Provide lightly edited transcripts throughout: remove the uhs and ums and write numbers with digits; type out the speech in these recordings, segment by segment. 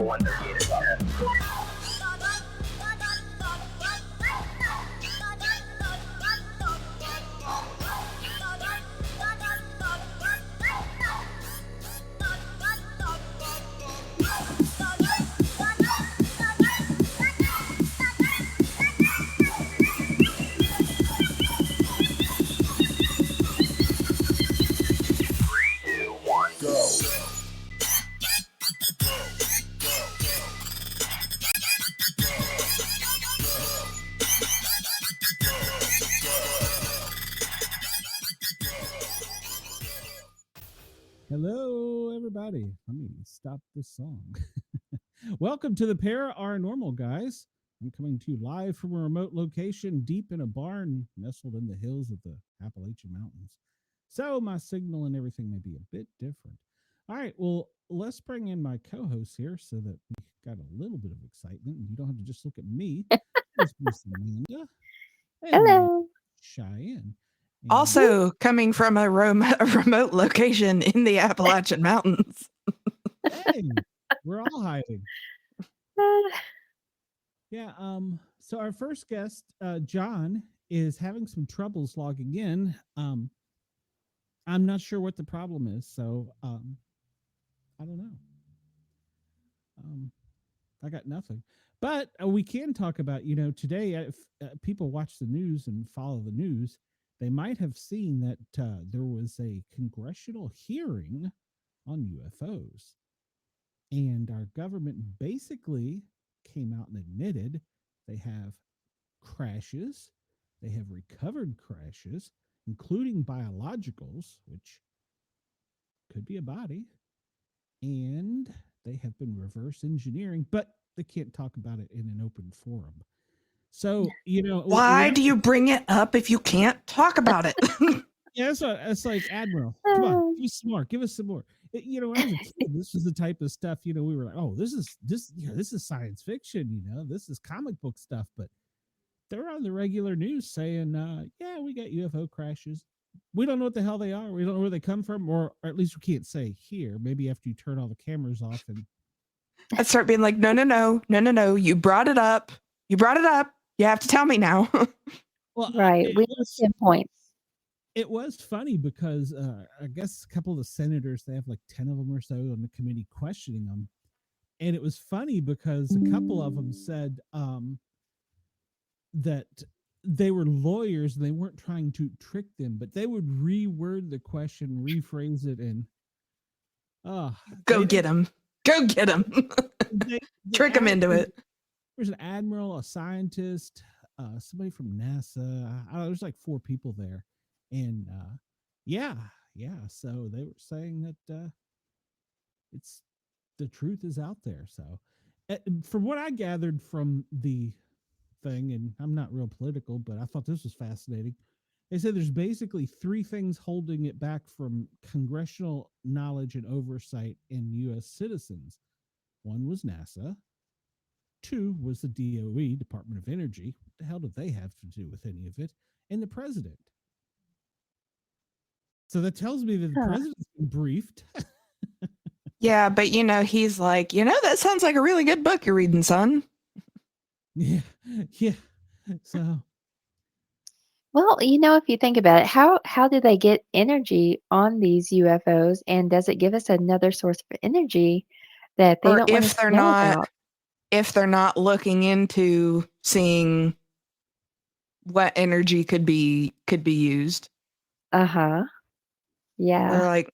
one they're gated by. Hello, everybody. Let me stop this song. Welcome to the Paranormal, guys. I'm coming to you live from a remote location deep in a barn nestled in the hills of the Appalachian Mountains. So my signal and everything may be a bit different. All right, well, let's bring in my co-host here so that we got a little bit of excitement and you don't have to just look at me. There's Miss Amanda and Hello. Cheyenne. And Also coming from a remote location in the Appalachian Mountains. hey, we're all hiding. Yeah, so our first guest, John, is having some troubles logging in. I'm not sure what the problem is, so I don't know. I got nothing. But we can talk about, today, if people watch the news and follow the news, they might have seen that there was a congressional hearing on UFOs. And our government basically came out and admitted they have crashes, they have recovered crashes, including biologicals, which could be a body, and they have been reverse engineering, but they can't talk about it in an open forum. So, why do you bring it up if you can't talk about it? Yeah, it's like, Admiral, come on, give us some more. When I was a kid, this was the type of stuff, we were like, oh, this is science fiction, this is comic book stuff, but they're on the regular news saying, yeah, we got UFO crashes. We don't know what the hell they are. We don't know where they come from, or at least we can't say here. Maybe after you turn all the cameras off and I'd start being like, no. You brought it up. You have to tell me now. Well, right. We need 10 points. It was funny because I guess a couple of the senators, they have like 10 of them or so on the committee questioning them. And it was funny because a couple of them said that they were lawyers and they weren't trying to trick them, but they would reword the question, rephrase it, and go get them. Trick them into it. There's an admiral, a scientist, somebody from NASA. There's like 4 people there. And yeah. So they were saying that it's the truth is out there. So from what I gathered from the thing, and I'm not real political, but I thought this was fascinating. They said there's basically 3 things holding it back from congressional knowledge and oversight in U.S. citizens. 1 was NASA. 2 was the DOE, Department of Energy. What the hell do they have to do with any of it? And the president. So that tells me that the president's been briefed. Yeah, but he's like, that sounds like a really good book you're reading, son. Yeah. So, well, if you think about it, how do they get energy on these UFOs, and does it give us another source of energy that they don't want us to know about? If they're not looking into seeing what energy could be used. Uh-huh. Yeah. They're like,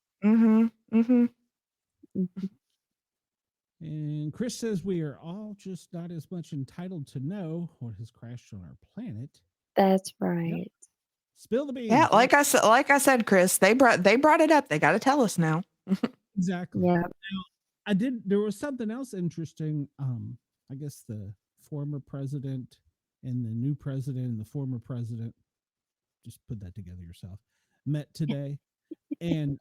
And Chris says we are all just not as much entitled to know what has crashed on our planet. That's right. Yep. Spill the beans. Yeah, like I said, Chris, they brought it up. They got to tell us now. Exactly. Yeah. Now, there was something else interesting. I guess the former president and the new president and the former president, just put that together yourself, met today. And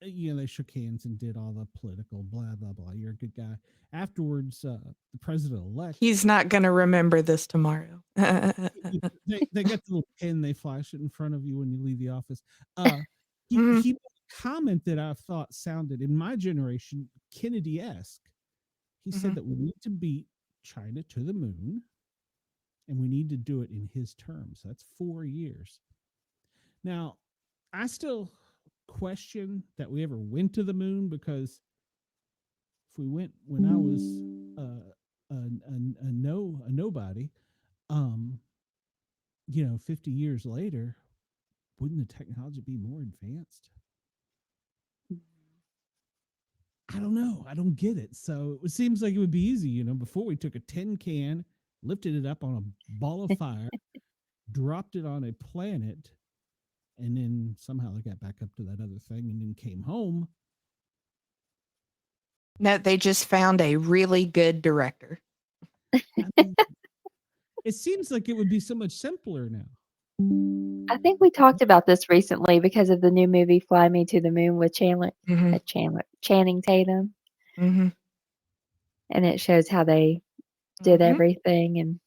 they shook hands and did all the political blah blah blah. You're a good guy. Afterwards, the president-elect, he's not going to remember this tomorrow. they get the little pin, they flash it in front of you when you leave the office. He made a comment that I thought sounded, in my generation, Kennedy-esque. he said that we need to beat China to the moon, and we need to do it in his terms. That's 4 years. Now, I still question that we ever went to the moon, because if we went when I was a nobody, 50 years later, wouldn't the technology be more advanced? I don't know. I don't get it. So it seems like it would be easy, before we took a tin can, lifted it up on a ball of fire, dropped it on a planet, and then somehow they got back up to that other thing and then came home. No, they just found a really good director. I mean, it seems like it would be so much simpler now. I think we talked about this recently because of the new movie Fly Me to the Moon with Channing Tatum. Mm-hmm. And it shows how they did everything. And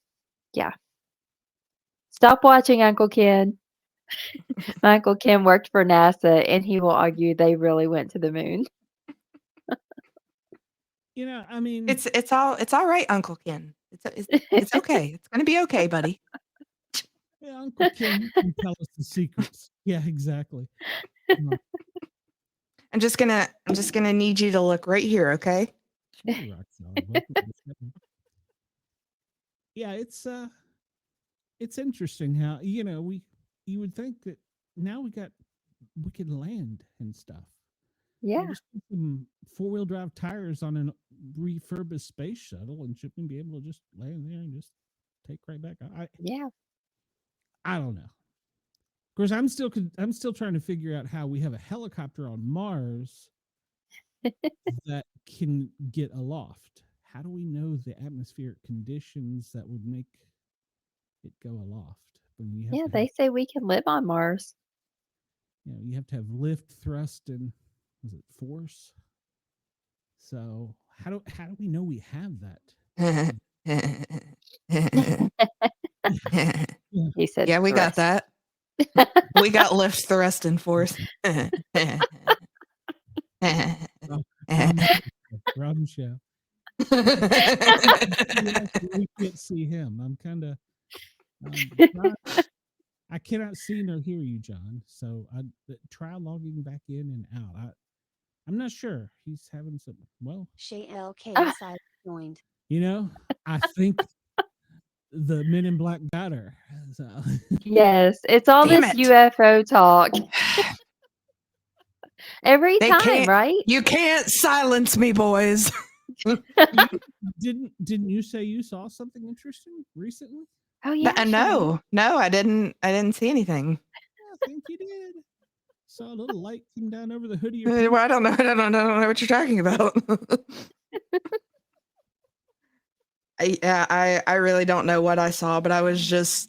yeah. Stop watching Uncle Ken. My Uncle Ken worked for NASA, and he will argue they really went to the moon. I mean, it's all right, Uncle Ken. It's okay. It's gonna be okay, buddy. Yeah, Uncle Ken can tell us the secrets. Yeah, exactly. I'm just gonna need you to look right here, okay? Sure, rock solid. Yeah, it's interesting how you would think that now we can land and stuff. Yeah. Just put some 4-wheel drive tires on a refurbished space shuttle, and ship and be able to just land there and just take right back. I don't know. Of course, I'm still trying to figure out how we have a helicopter on Mars that can get aloft. How do we know the atmospheric conditions that would make it go aloft? They say we can live on Mars. You have to have lift, thrust, and force? So how do we know we have that? He said, yeah, we got that. We got lift, thrust, and force. Wrong show. We can't see him. I'm kind of. I cannot see nor hear you, John. So I try logging back in and out. I'm not sure. He's having some. Well, Shay LK joined. I think the Men in Black got her. So. Yes, it's all this UFO talk. Every time, right? You can't silence me, boys. Didn't you say you saw something interesting recently? Oh yeah. No, I didn't see anything. I think you did. Saw a little light come down over the hood of your. Well, I don't know what you're talking about. I really don't know what I saw, but I was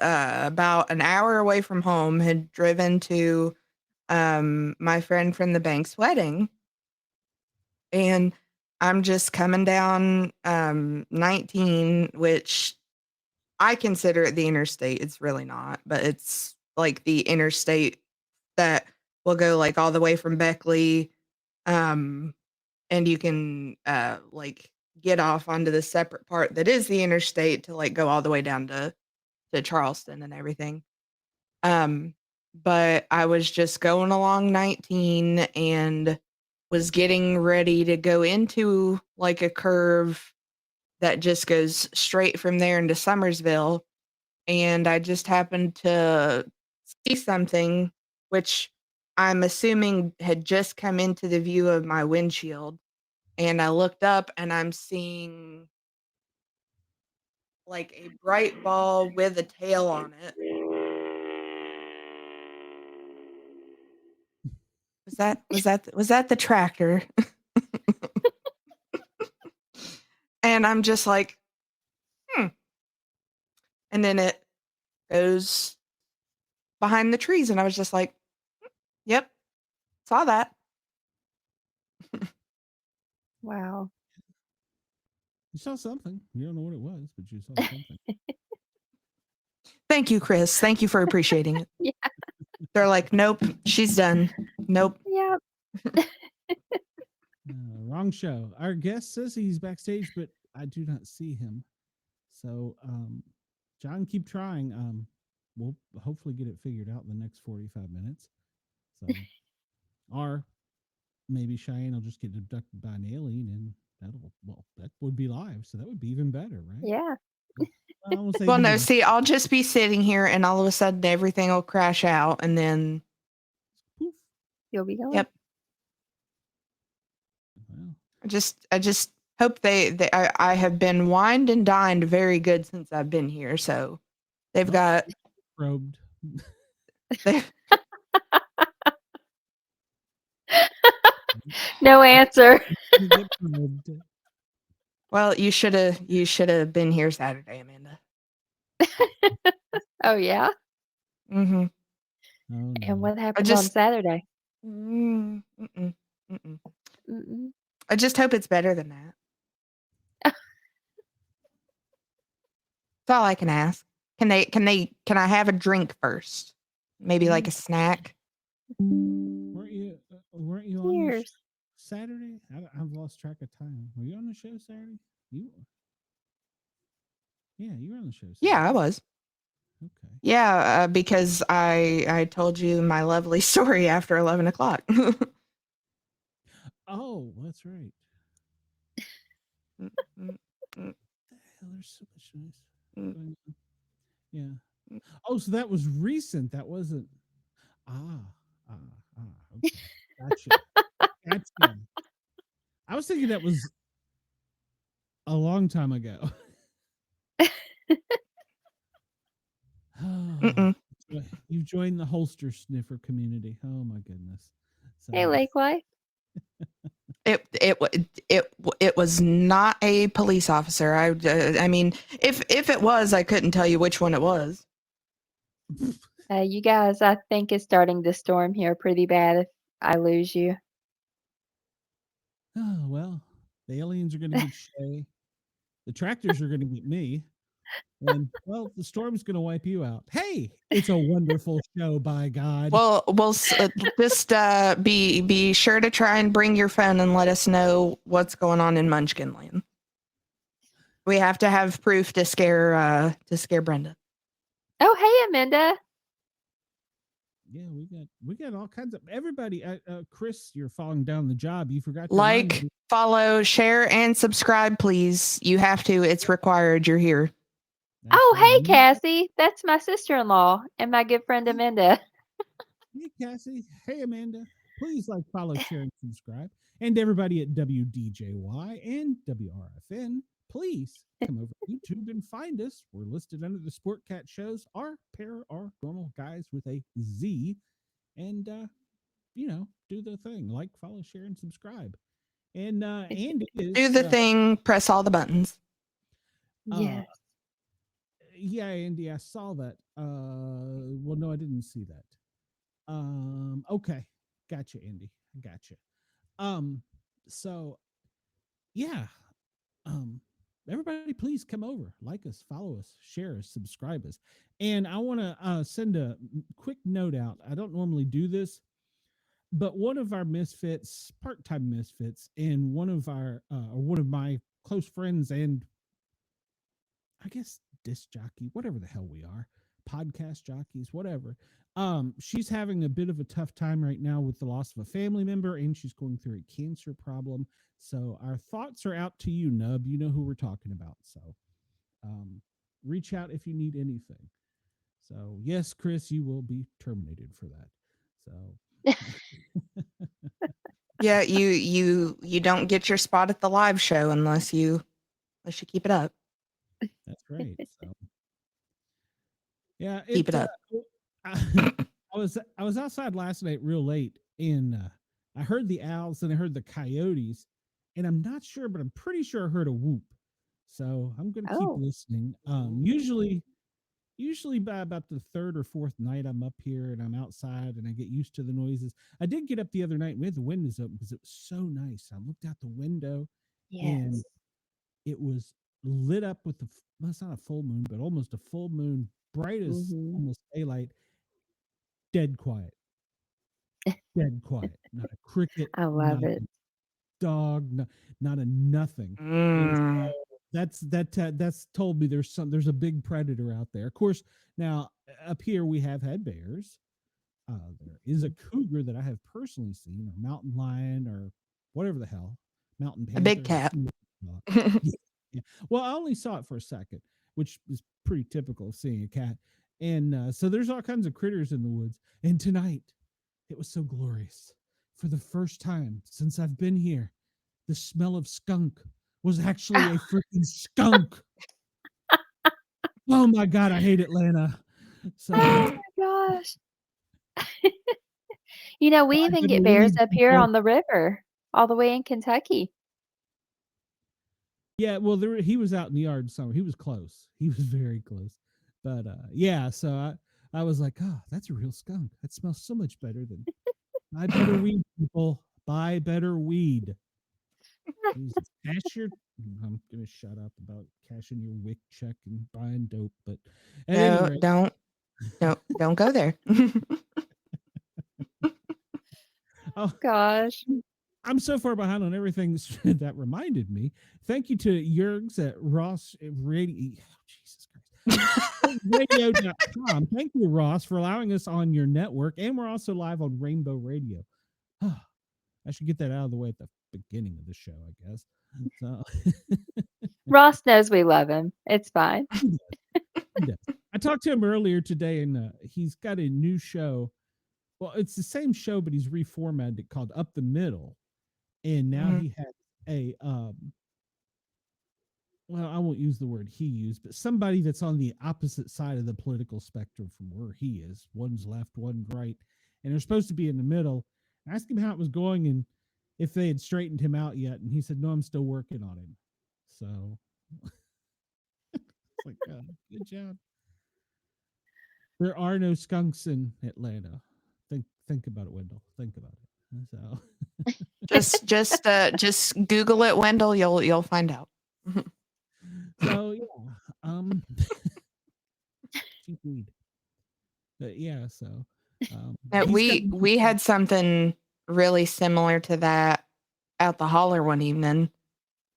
about an hour away from home, had driven to my friend from the bank's wedding, and I'm just coming down 19, which I consider it the interstate. It's really not, but it's like the interstate that will go like all the way from Beckley, and you can like get off onto the separate part that is the interstate to like go all the way down to Charleston and everything. But I was just going along 19 and was getting ready to go into like a curve that just goes straight from there into Summersville. And I just happened to see something, which I'm assuming had just come into the view of my windshield. And I looked up and I'm seeing like a bright ball with a tail on it. Was that the tractor? And I'm just like, and then it goes behind the trees, and I was just like, yep, saw that. Wow. You saw something. You don't know what it was, but you saw something. Thank you, Chris. Thank you for appreciating it. Yeah. They're like, nope, she's done. Nope. Yep. wrong show. Our guest says he's backstage, but I do not see him. So, John, keep trying. We'll hopefully get it figured out in the next 45 minutes. So, or maybe Cheyenne will just get abducted by an alien, and that would be live. So that would be even better, right? Yeah. I won't say Well, the no, movie. see, I'll just be sitting here and all of a sudden everything will crash out and then, Poof. You'll be going. yep. Well, I just hope I have been wined and dined very good since I've been here. So they've Well. got, probed. they, No answer. You get probed. well, you should have been here Saturday, Amanda. Oh, yeah. Mm-hmm. Oh, no. And what happened on just- Saturday? Mm-mm, mm-mm. Mm-mm. I just hope it's better than that. That's all I can ask. Can I have a drink first? Maybe like a snack. Weren't you on the Cheers. Saturday? I've lost track of time. Were you on the show Saturday? You were. Yeah, you were on the show Saturday. Yeah, I was. Okay. Yeah, because I told you my lovely story after 11 o'clock. Oh, that's right. Mm, mm, mm, The hell, there's so much noise mm. going on. Yeah. Oh, so that was recent. That wasn't. Okay. Gotcha. I was thinking that was a long time ago. Mm-mm. You've joined the holster sniffer community. Oh my goodness. So, Hey, Lake Life. It was not a police officer. I mean, if it was, I couldn't tell you which one it was. You guys, I think it's starting to storm here pretty bad if I lose you. oh well, the aliens are going to get Shay. The tractors are going to get me. And well, the storm's going to wipe you out. Hey, it's a wonderful show, by God. Well, just be sure to try and bring your phone and let us know what's going on in Munchkinland. We have to have proof to scare Brenda. Oh, hey, Amanda. Yeah, we got all kinds of everybody. Chris, you're falling down the job. You forgot to Like, remind me. follow, share, and subscribe, please. You have to. It's required. You're here. Oh, hey, Absolutely. Cassie. That's my sister-in-law and my good friend Amanda. Hey, Cassie. Hey, Amanda. Please like, follow, share, and subscribe. And everybody at WDJY and WRFN, please come over to YouTube and find us. We're listed under the Sportcat shows, our paranormal guys with a Z. And, do the thing. Like, follow, share, and subscribe. And Andy is... Do the thing. Press all the buttons. Yes. Yeah, Andy, I saw that. Well, no, I didn't see that. Okay. Gotcha, Andy. Gotcha. So yeah. Everybody please come over, like us, follow us, share us, subscribe us. And I want to send a quick note out. I don't normally do this, but one of our misfits, part-time misfits, and one of my close friends and I guess disc jockey, whatever the hell we are, podcast jockeys, whatever. She's having a bit of a tough time right now with the loss of a family member, and she's going through a cancer problem. So our thoughts are out to you, Nub. You know who we're talking about. So reach out if you need anything. So yes, Chris, you will be terminated for that. So Yeah, you don't get your spot at the live show unless you keep it up. that's right. So yeah, Keep it up. I was outside last night real late, and I heard the owls and I heard the coyotes, and I'm not sure, but I'm pretty sure I heard a whoop. So I'm gonna keep Oh. listening. Usually by about the third or fourth night, I'm up here and I'm outside and I get used to the noises. I did get up the other night and we had the windows open because it was so nice. I looked out the window and Yes. it was lit up with well, it's not a full moon, but almost a full moon, bright as Mhm. almost daylight. Dead quiet. Dead quiet. Not a cricket. I love it. dog, not a nothing. And Mm. that's told me there's a big predator out there. Of course, now up here we have had bears. There is a cougar that I have personally seen, or mountain lion, or whatever the hell, mountain A big panther. cat. Yeah, yeah. Well, I only saw it for a second, which is pretty typical of seeing a cat. And so there's all kinds of critters in the woods. And tonight, it was so glorious. For the first time since I've been here, the smell of skunk was actually a freaking skunk. Oh my God, I hate Atlanta. So Oh my gosh. We buy even better get bears weed, up here people. on the river, all the way in Kentucky. Yeah, well, he was out in the yard somewhere. He was close. He was very close. But yeah, so I was like, oh, that's a real skunk. That smells so much better than buy better weed, people. Buy better weed. Jesus. Cash your. I'm gonna shut up about cashing your WIC check and buying dope. But at any No, rate, don't go there. oh, Gosh. I'm so far behind on everything that reminded me. Thank you to Jurgs at Ross Radio. Oh, Jesus Christ. Radio.com. Thank you, Ross, for allowing us on your network. And we're also live on Rainbow Radio. I should get that out of the way at the beginning of the show, I guess. So Ross knows we love him. It's fine. he does. I talked to him earlier today, and he's got a new show. Well, it's the same show, but he's reformatted it called Up the Middle. And now he has a well, I won't use the word he used, but somebody that's on the opposite side of the political spectrum from where he is. One's left, one's right, and they're supposed to be in the middle. I asked him how it was going and if they had straightened him out yet, and he said, "No, I'm still working on him." So, it's like, good job. There are no skunks in Atlanta. Think about it, Wendell. Think about it. So, just Google it, Wendell. You'll find out. So yeah, cheap weed. But yeah, so we had something really similar to that out the holler one evening,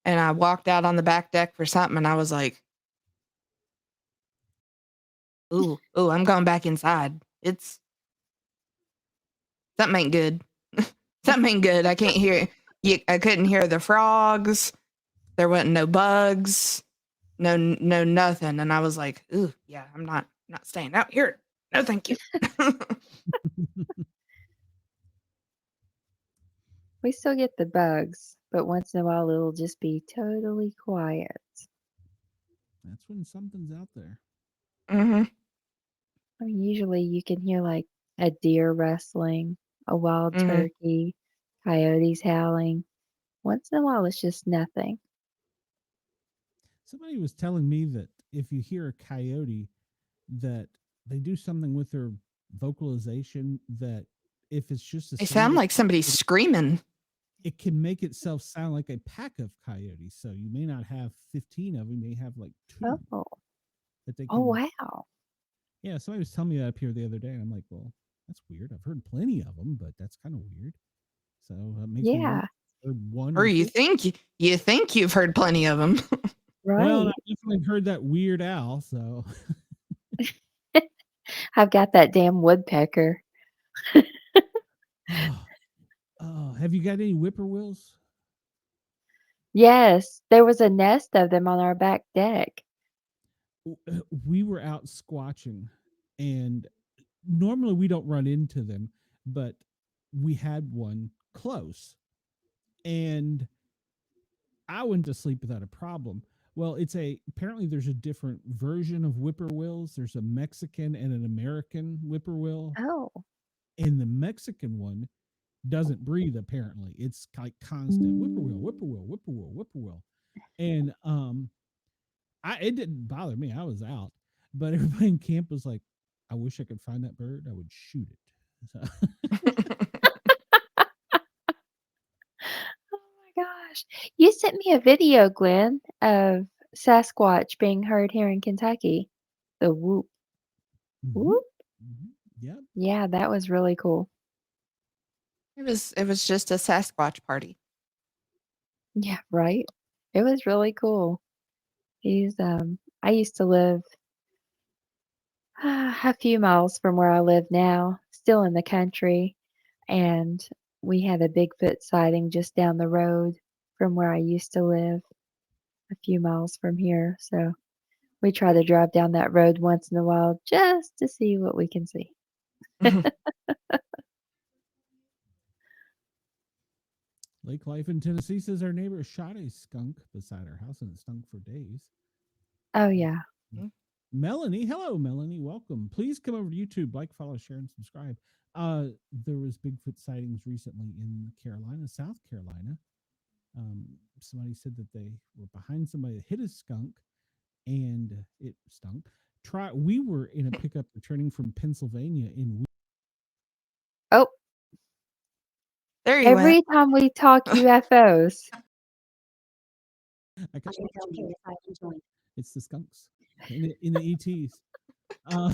and I walked out on the back deck for something, and I was like, "Ooh, I'm going back inside. It's something ain't good. Something ain't good. I can't hear. I couldn't hear the frogs. There wasn't no bugs, no nothing." And I was like, "Ooh, yeah, I'm not staying out here. No, thank you." We still get the bugs, but once in a while it'll just be totally quiet. that's when something's out there. Mm-hmm. Usually you can hear like a deer rustling, a wild turkey, coyotes howling. Once in a while it's just nothing. Somebody was telling me that if you hear a coyote, that they do something with their vocalization that if it's just They sound like somebody's screaming. It can make itself sound like a pack of coyotes. So you may not have 15 of them, you may have like 2. Oh. That they can, Oh wow. Yeah, somebody was telling me that up here the other day. I'm like, well, that's weird. I've heard plenty of them, but that's kind of weird. So that makes me wonder one or you think you've heard plenty of them. Right. Well, I definitely heard that weird owl. So I've got that damn woodpecker. Oh, have you got any whippoorwills? Yes, there was a nest of them on our back deck. We were out squatching, and normally we don't run into them, but we had one close, and I went to sleep without a problem. Well, apparently there's a different version of whippoorwills. There's a Mexican and an American whippoorwill. Oh. And the Mexican one doesn't breathe, apparently. It's like constant whippoorwill, whippoorwill, whippoorwill, whippoorwill. And it didn't bother me. I was out. But everybody in camp was like, I wish I could find that bird. I would shoot it. So. Oh my gosh. You sent me a video, Glenn, of Sasquatch being heard here in Kentucky. The whoop. Whoop. Yeah. Yeah, that was really cool. It was just a Sasquatch party. Yeah, right. It was really cool. He's I used to live a few miles from where I live now, still in the country, and we had a Bigfoot sighting just down the road from where I used to live, a few miles from here. So we try to drive down that road once in a while just to see what we can see. Lake Life in Tennessee says our neighbor shot a skunk beside our house and it stunk for days. Oh, Uh, yeah. Melanie, hello, Melanie, welcome. Please come over to YouTube, like, follow, share, and subscribe. There was Bigfoot sightings recently in Carolina, South Carolina. Somebody said that they were behind somebody that hit a skunk and it stunk. We were in a pickup returning from Pennsylvania in. Oh, There you went. every time we talk UFOs. I got Okay, I joined. it's the skunks in the ETs. Uh,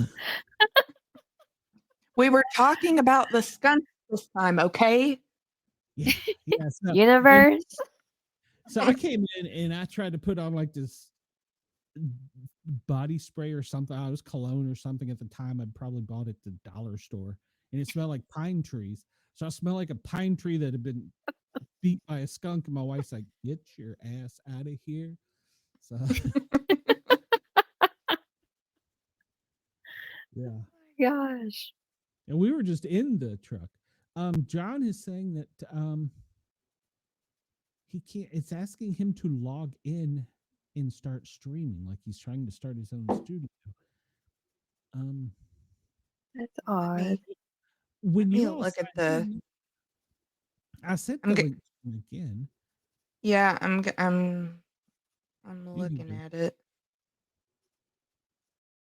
We were talking about the skunk this time, okay? yeah, yeah. Universe. So I came in and I tried to put on like this body spray or something. I was cologne or something at the time. I'd probably bought it at the dollar store, and it smelled like pine trees. So I smelled like a pine tree that had been beat by a skunk. And my wife's like, "Get your ass out of here!" So yeah, Gosh. and we were just in the truck. John is saying that he can't. It's asking him to log in and start streaming, like he's trying to start his own studio. Um, That's Let odd. me when you all look at signed the. in, I sent I'm the g- link again. yeah, I'm You can looking go at it.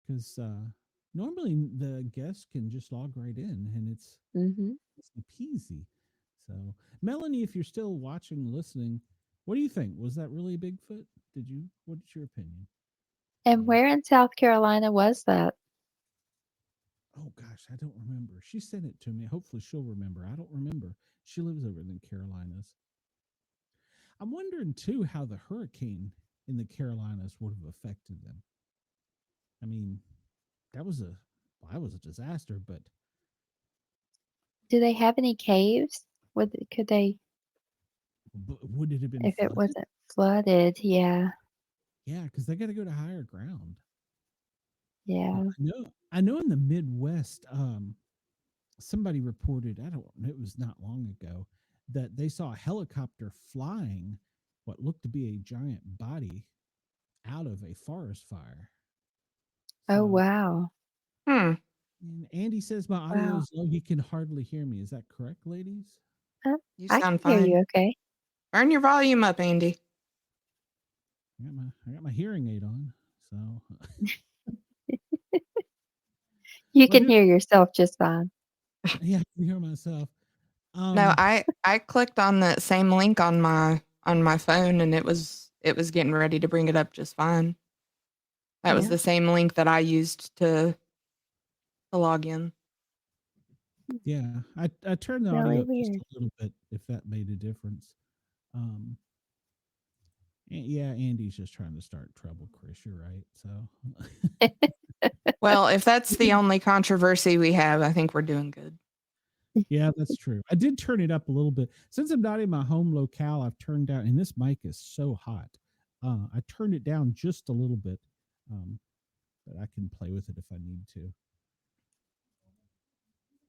because normally the guest can just log right in and it's Mm-hmm. peasy. So, Melanie, if you're still watching, listening, what do you think? Was that really a Bigfoot? Did you? What's your opinion? And where in South Carolina was that? Oh gosh, I don't remember. She sent it to me. Hopefully, she'll remember. I don't remember. She lives over in the Carolinas. I'm wondering too how the hurricane in the Carolinas would have affected them. I mean, that was a that was a disaster, but Do they have any caves? Could they, would it have been if it flooded? wasn't flooded? Yeah. Yeah, because they got to go to higher ground. Yeah. I know in the Midwest, somebody reported, I don't know, it was not long ago, that they saw a helicopter flying what looked to be a giant body out of a forest fire. Oh, So, wow. Hmm. and Andy says my audio Wow. is low. He can hardly hear me. Is that correct, ladies? You I can sound hear you fine. okay. Turn your volume up, Andy. I got my hearing aid on. So, You but can hear yourself just fine. yeah, I can hear myself. No, Um, I clicked on that same link on my phone and it was getting ready to bring it up just fine. That was Yeah. the same link that I used to log in. yeah, I turned the Really audio up just weird. a little bit if that made a difference. Um, yeah, Andy's just trying to start trouble, Chris. You're right. So, Well, if that's the only controversy we have, I think we're doing good. yeah, that's true. I did turn it up a little bit. Since I'm not in my home locale, I've turned down, and this mic is so hot. I turned it down just a little bit, but I can play with it if I need to.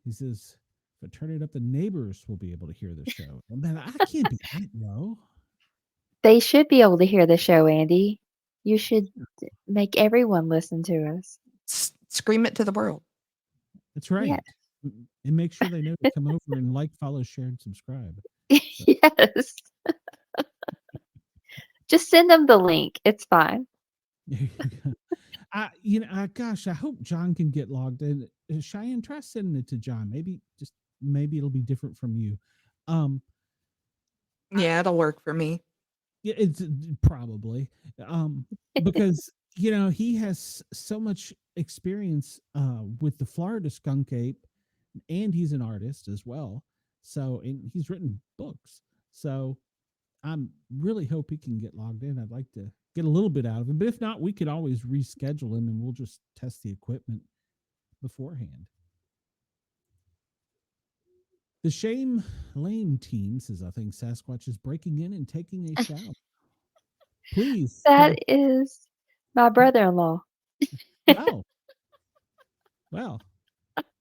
He says, if I turn it up, the neighbors will be able to hear the show. And man, I can't be that low. They should be able to hear the show, Andy. You should make everyone listen to us. Scream it to the world. That's Yeah. right. And make sure they know to come over and like, follow, share, and subscribe. So, Yes. Just send them the link. It's fine. gosh, I hope John can get logged in. Cheyenne, try sending it to John. Maybe it'll be different from you. Um, Yeah, it'll work for me. yeah, it's probably because he has so much experience with the Florida skunk ape, and he's an artist as well. So, and he's written books. So, I'm really hope he can get logged in. I'd like to get a little bit out of him, but if not, we could always reschedule him and we'll just test the equipment beforehand. The Shame Lane team says, I think Sasquatch is breaking in and taking a shower. Please. That is my brother-in-law. Wow. Well,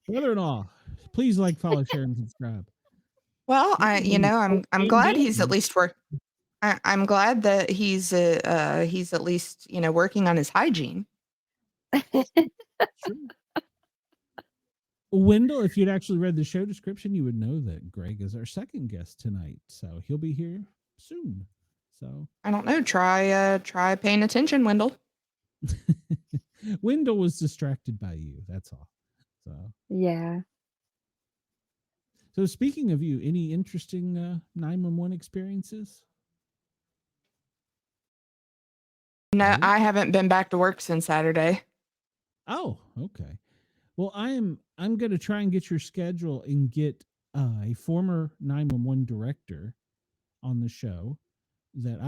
brother-in-law, please like, follow, share, and subscribe. Well, I'm glad he's at least I'm glad that he's at least working on his hygiene. True. Wendell, if you'd actually read the show description, you would know that Greg is our second guest tonight, so he'll be here soon. So I don't know. Try paying attention, Wendell. Wendell was distracted by you. That's all. So Yeah. So speaking of you, any interesting 911 experiences? No, I haven't been back to work since Saturday. Oh, okay. Well, I'm going to try and get your schedule and get a former 911 director on the show.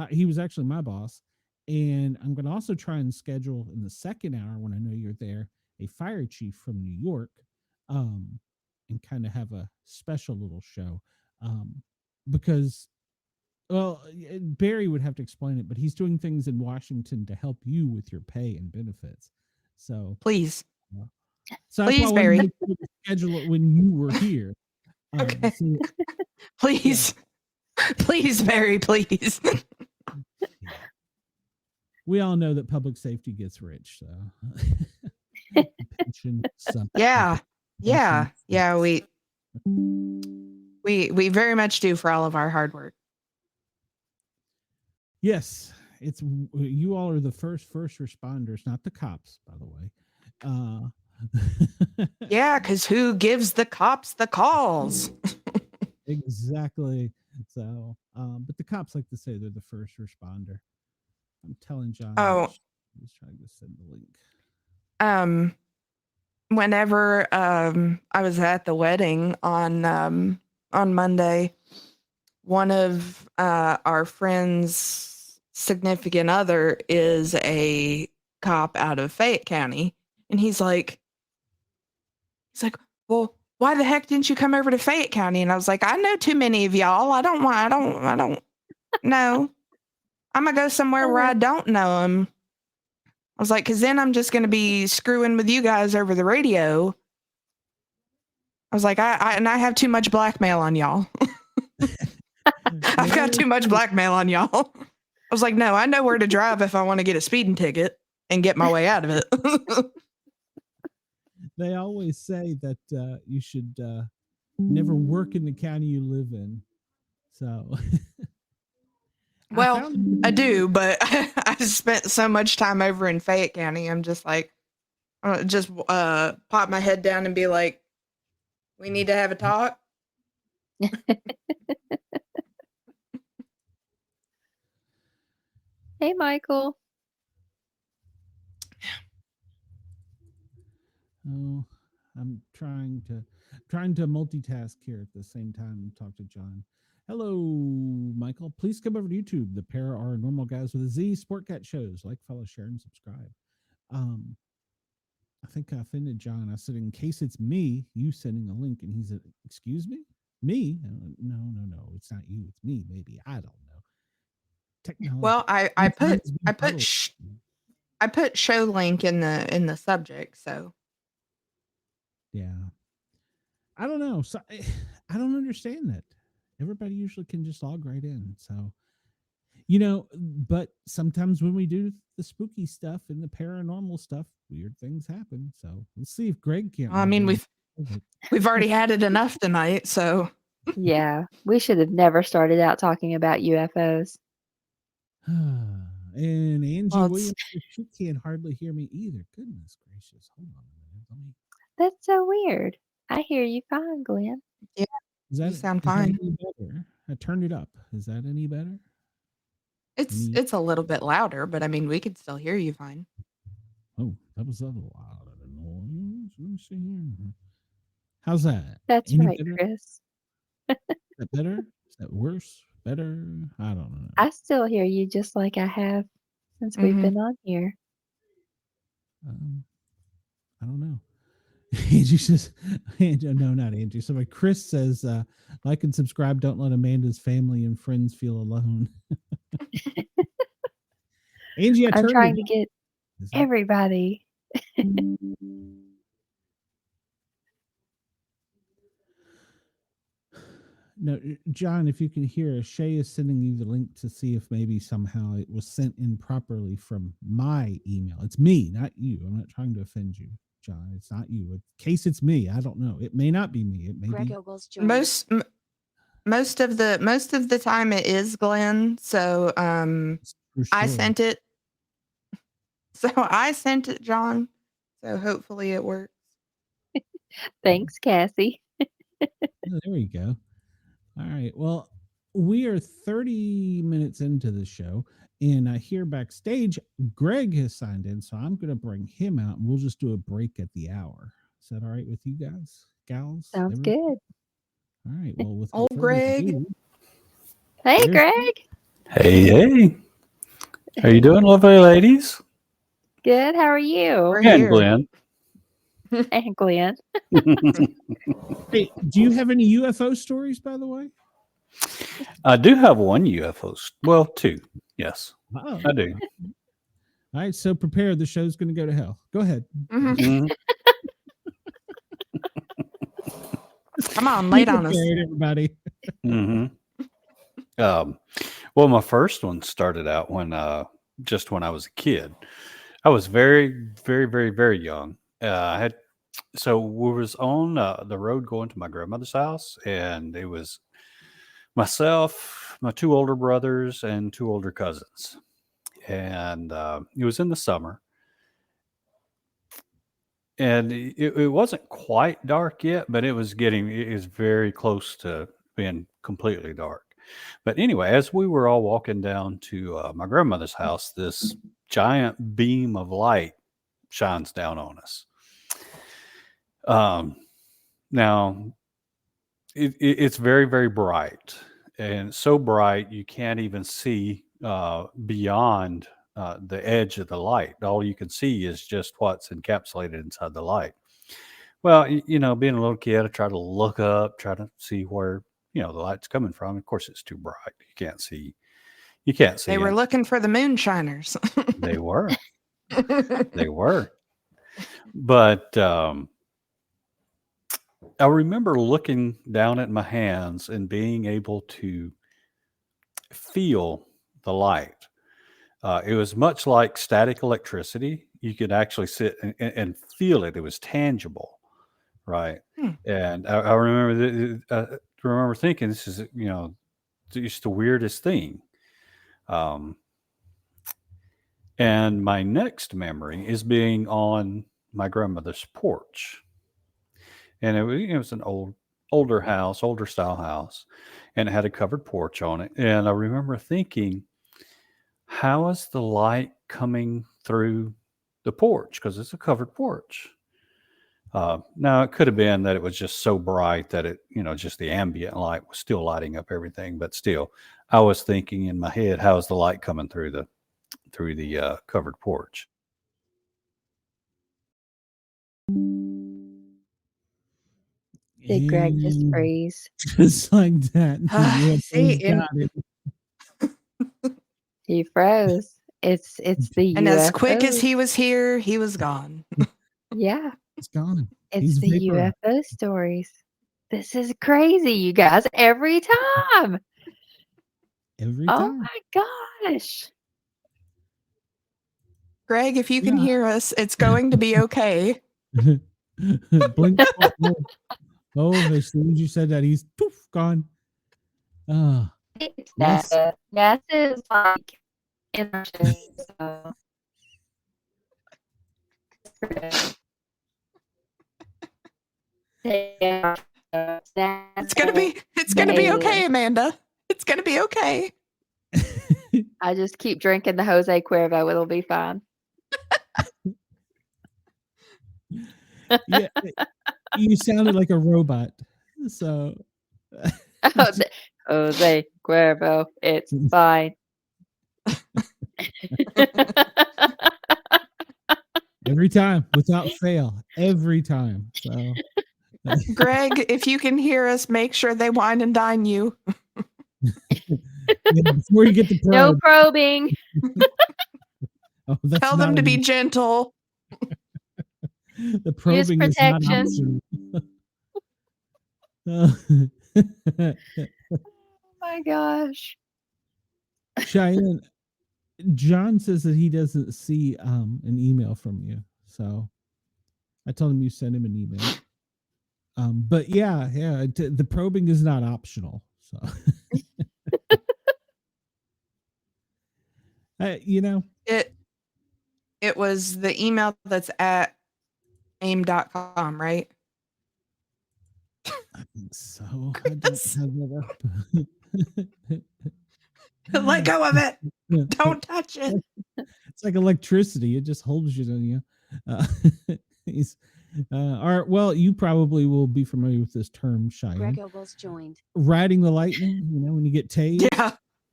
He was actually my boss, and I'm going to also try and schedule in the second hour when I know you're there a fire chief from New York, and kind of have a special little show, because, well, Barry would have to explain it, but he's doing things in Washington to help you with your pay and benefits. So please. So please, that's why Barry. I wanted to schedule it when you were here. Okay. So, please. Yeah. Please, Barry, please. Yeah. We all know that public safety gets rich, so pension, yeah. We very much do for all of our hard work. Yes, it's you all are the first responders, not the cops, by the way. Yeah, because who gives the cops the calls? Exactly. So, but the cops like to say they're the first responder. I'm telling John. Oh, he's trying to send the link. Whenever I was at the wedding on Monday, one of our friends' significant other is a cop out of Fayette County, and he's like, well, why the heck didn't you come over to Fayette County? And I was like, I know too many of y'all. I don't know. I'm gonna go somewhere where I don't know them. I was like, because then I'm just gonna be screwing with you guys over the radio. I was like, I have too much blackmail on y'all. I've got too much blackmail on y'all. I was like, no, I know where to drive if I want to get a speeding ticket and get my way out of it. They always say that you should never work in the county you live in. So, well, I do, but I spent so much time over in Fayette County. I'm just like, just pop my head down and be like, we need to have a talk. Hey, Michael. Oh, I'm trying to multitask here at the same time and talk to John. Hello, Michael. Please come over to YouTube, the Paranormal Guys with a Z Sportcat shows. Like, follow, share, and subscribe. I think I offended John. I said, in case it's me, you sending a link, and he said, excuse me? Me? No, it's not you. It's me, maybe. I don't know. Technology. Well, I put show link in the subject, so. Yeah. I don't know. So I don't understand that. Everybody usually can just log right in. So, but sometimes when we do the spooky stuff and the paranormal stuff, weird things happen. So we'll see if Greg can. I mean, we've already had it enough tonight. So yeah, we should have never started out talking about UFOs. And Angie Williams, she can't hardly hear me either. Goodness gracious. Hold on a minute. That's so weird. I hear you fine, Glenn. Yeah, you sound fine. I turned it up. Is that any better? It's a little bit louder, but I mean, we could still hear you fine. Oh, that was a lot of noise. Let me see here. How's that? That's right, Chris. Is that better? Is that worse? better? I don't know. I still hear you just like I have since we've been on here. I don't know. Angie says, no, not Angie. Somebody, Chris says, like and subscribe. Don't let Amanda's family and friends feel alone. Angie, I'm trying to get everybody. No, John, if you can hear us, Shay is sending you the link to see if maybe somehow it was sent in properly from my email. It's me, not you. I'm not trying to offend you, John. It's not you. In case it's me, I don't know. It may not be me. It may Greg be Ogles joined. Most of the time it is Glenn. So I sent it. So I sent it, John. So hopefully it works. Thanks, Cassie. Oh, there we go. All right. Well, we are 30 minutes into the show, and here backstage, Greg has signed in, so I'm going to bring him out, and we'll just do a break at the hour. Is that all right with you guys, gals? Sounds good. All right. Well, with old Greg. Ado, hey, Greg. Hey. How you doing, lovely ladies? Good. How are you? We're And here. Glenn. And Glenn. hey, do you have any UFO stories, by the way? I do have one UFO. Well, two. Yes, Uh-oh. I do. All right. So prepare. The show's going to go to hell. Go ahead. Mhm. Come on, lay on us. Everybody. Mhm. Well, my first one started out when just when I was a kid. I was very, very, very, very young. So we was on the road going to my grandmother's house, and it was myself, my two older brothers, and two older cousins. And it was in the summer, and it wasn't quite dark yet, but it was very close to being completely dark. But anyway, as we were all walking down to my grandmother's house, this giant beam of light shines down on us. Now it's very, very bright, and so bright you can't even see beyond the edge of the light. All you can see is just what's encapsulated inside the light. Well, being a little kid, I try to look up, try to see where the light's coming from. Of course, it's too bright. You can't see. They were looking for the moonshiners. They were. They were. But I remember looking down at my hands and being able to feel the light. It was much like static electricity. You could actually sit and feel it. It was tangible, right? And I remember thinking, this is just the weirdest thing. And my next memory is being on my grandmother's porch. And it was an older house, older style house, and it had a covered porch on it. And I remember thinking, how is the light coming through the porch? Because it's a covered porch. Now, it could have been that it was just so bright that it, just the ambient light was still lighting up everything. But still, I was thinking in my head, how is the light coming through the covered porch? Did Greg just freeze? Just like that. See, He froze. It's the and UFO. as quick as he was here, he was gone. Yeah. It's gone. It's the UFO stories. This is crazy, you guys. Every time. Every Oh time. my gosh. Greg, if you can hear us, it's going to be okay. Blink. As soon as you said that, he's poof, gone. It's NASA. NASA is like in our show, so. It's gonna be okay, Amanda. It's gonna be okay. I just keep drinking the Jose Cuervo. It'll be fine. Yeah, you sounded like a robot. So Jose Cuervo. It's fine. Every time, without fail, every time. So, Greg, if you can hear us, make sure they wine and dine you. before you get the No probe, probing. that's Tell them not to be an- gentle. the probing is not protection. optional. Oh my gosh. Cheyenne, John says that he doesn't see an email from you, so I told him you sent him an email. But yeah, the probing is not optional. So, you know, It was the email that's at aim.com, right? I think so. I don't have that up. Let go of it. Don't touch it. It's like electricity; it just holds you. You he's all right. Well, you probably will be familiar with this term, Cheyenne. Greg Ogles joined. Riding the lightning. You know, when you get tased.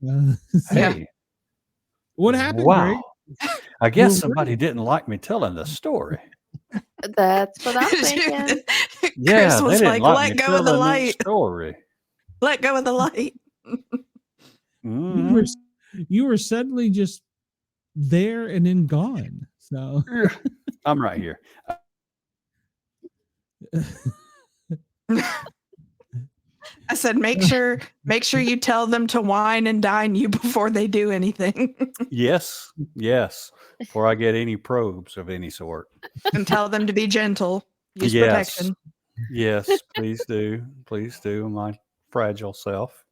Yeah. Hey, What happened, wow. Greg? I guess Well, somebody didn't like me telling the story. That's what I'm thinking. Yeah, Chris they was didn't like, like let me go of the telling light. story. Let go of the light. Mhm. You were suddenly just there and then gone. So I'm right here. I said, make sure you tell them to wine and dine you before they do anything. Yes, before I get any probes of any sort. And tell them to be gentle. Use Yes. protection. Yes, please do. Please do, my fragile self.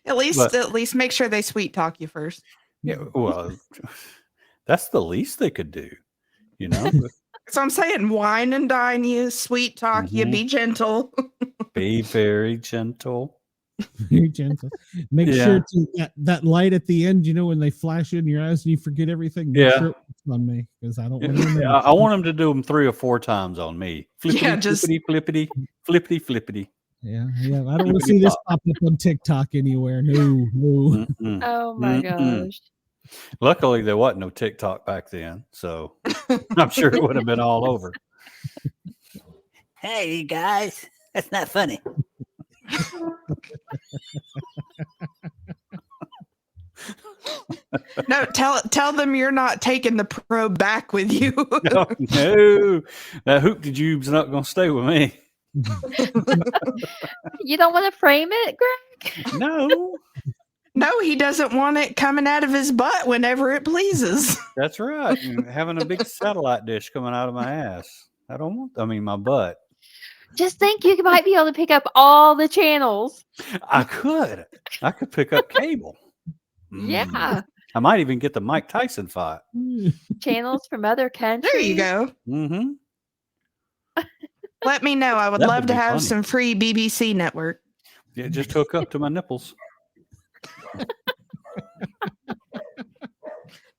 At least make sure they sweet talk you first. Yeah, well, that's the least they could do, you know. So I'm saying wine and dine you, sweet talk you, Mhm. be gentle. Be very gentle. very gentle. Make Yeah. sure to that light at the end. You know when they flash in your eyes and you forget everything. Make Yeah. sure it works on me because I don't want to remember. I want them to do them 3 or 4 times on me. Flippity, Yeah, just- flippity, flippity, flippity. Yeah. I don't want to see this pop up on TikTok anywhere. No. Mm-mm. Oh my Mm-mm. gosh. Luckily, there wasn't no TikTok back then, so I'm sure it would have been all over. Hey, you guys, that's not funny. No, tell them you're not taking the probe back with you. No, that hoop de jube's not going to stay with me. You don't want to frame it, Greg? No, No, he doesn't want it coming out of his butt whenever it pleases. that's right. And having a big satellite dish coming out of my ass. My butt. Just think you might be able to pick up all the channels. I could pick up cable. Yeah. I might even get the Mike Tyson fight. Channels from other countries. There you go. Mm-hmm. Let me know. I would That love would to be have funny. some free BBC network. Yeah, just hook up to my nipples.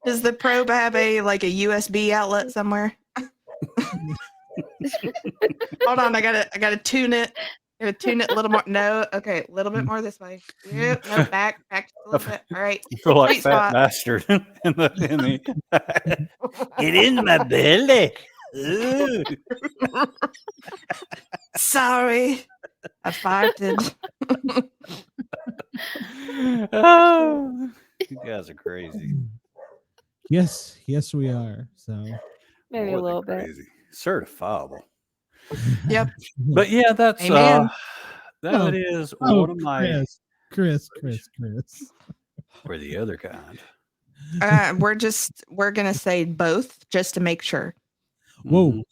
Does the probe have a USB outlet somewhere? Hold on, I gotta tune it. I gotta tune it a little more. No, okay, a little bit more this way. Yep, no, back just a little bit. All right. I feel like Sweet fat spot. bastard in the Get in my belly. Ooh. Sorry, I farted. Oh, you guys are crazy. Yes, we are. So Maybe More a than little bit. crazy. Certifiable. Yep. But yeah, that's Amen. that is one of my Chris. or the other kind. We're gonna say both just to make sure. Whoa. Mhm.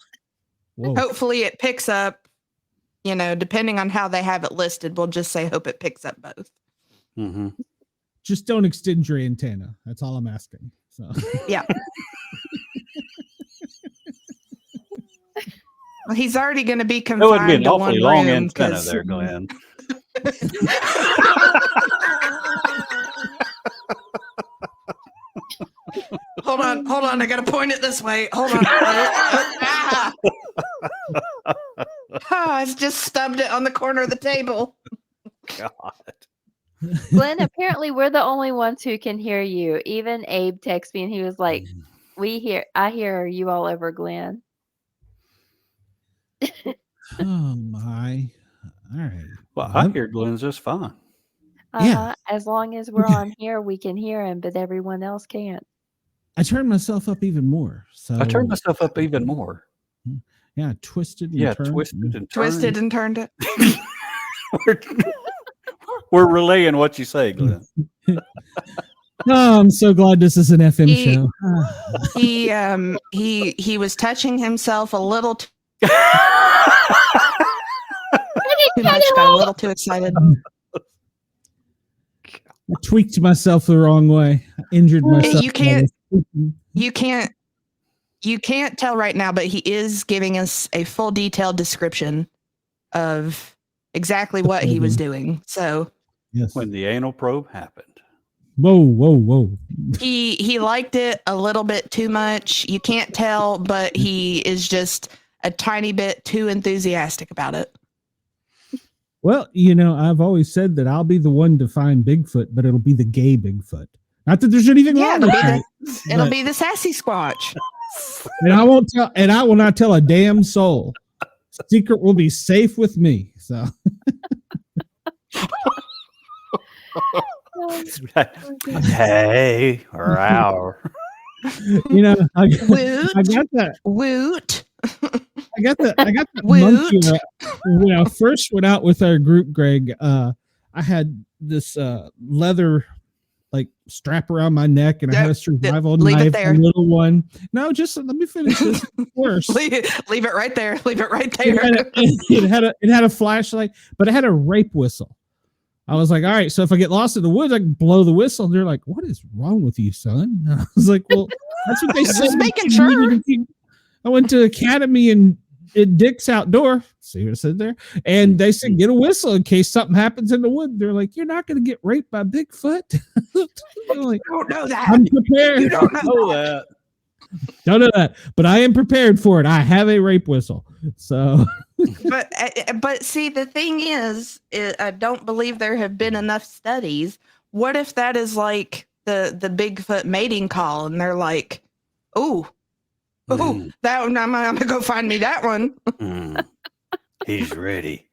Whoa. Hopefully it picks up, depending on how they have it listed, we'll just say hope it picks up both. Mhm. Just don't extend your antenna. That's all I'm asking. So Yeah. Well, he's already going to be That would be confined an to awfully one long room. antenna 'Cause- there, Glenn. Hold on. I got to point it this way. Hold on. I've just stubbed it on the corner of the table. God. Glenn, apparently we're the only ones who can hear you. Even Abe texted me and he was like, I hear you all over Glenn. Oh my! All right. Well, I hear Glenn's just fine. Yeah. As long as we're on here, we can hear him, but everyone else can't. I turned myself up even more. So I turned myself up even more. Yeah, twisted and turned. Twisted and Twisted turned. and turned it. We're relaying what you say, Glenn. Oh, I'm so glad this is an FM show. He was touching himself a little too much, got a little too excited. I tweaked myself the wrong way. I injured myself. You can't tell right now, but he is giving us a full detailed description of exactly what he was doing. So yes. When the anal probe happened. Whoa. He liked it a little bit too much. You can't tell, but he is just a tiny bit too enthusiastic about it. Well, I've always said that I'll be the one to find Bigfoot, but it'll be the gay Bigfoot. Not that there's anything wrong with it. It'll be the sassy squatch. And I won't tell, and I will not tell a damn soul. Secret will be safe with me. So Hey, or our. I got that. Woot. I got that monkey when I first went out with our group, Greg. I had this leather like strap around my neck, and I had a survival knife, a little one. No, just let me finish this. Worse. Leave it right there. Leave it right there. It had a flashlight, but it had a rape whistle. I was like, all right, so if I get lost in the woods, I can blow the whistle. And they're like, what is wrong with you, son? And I was like, well, that's what they said. Just making sure. I went to Academy and Dick's Outdoor. See what I said there? And they said, get a whistle in case something happens in the wood. They're like, you're not going to get raped by Bigfoot. Like, I don't know that. I'm prepared. You don't know that. Don't know that, but I am prepared for it. I have a rape whistle. So, but see, the thing is, I don't believe there have been enough studies. What if that is like the Bigfoot mating call, and they're like, "Oh, that one, I'm gonna go find me that one." He's ready.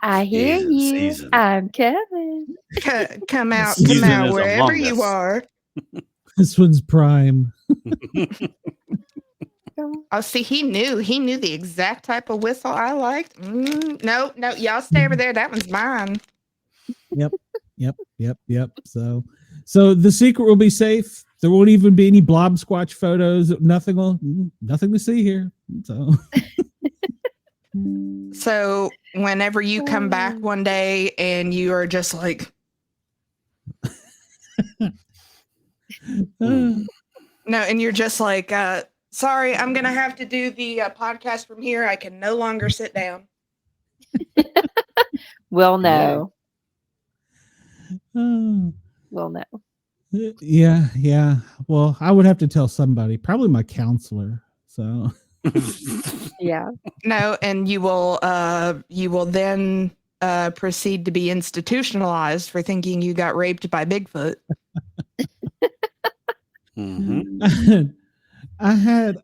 I hear you. Season. I'm coming. Come out, Season wherever you are. This one's prime. Oh, see, he knew the exact type of whistle I liked. No, y'all stay over there. That one's mine. Yep. So the secret will be safe. There won't even be any blob squatch photos. Nothing to see here. So whenever you come back one day and you are just like, no, and you're just like, sorry, I'm going to have to do the podcast from here. I can no longer sit down. We'll know. We'll know. Yeah. Well, I would have to tell somebody, probably my counselor. So yeah. No, and you will then proceed to be institutionalized for thinking you got raped by Bigfoot. I had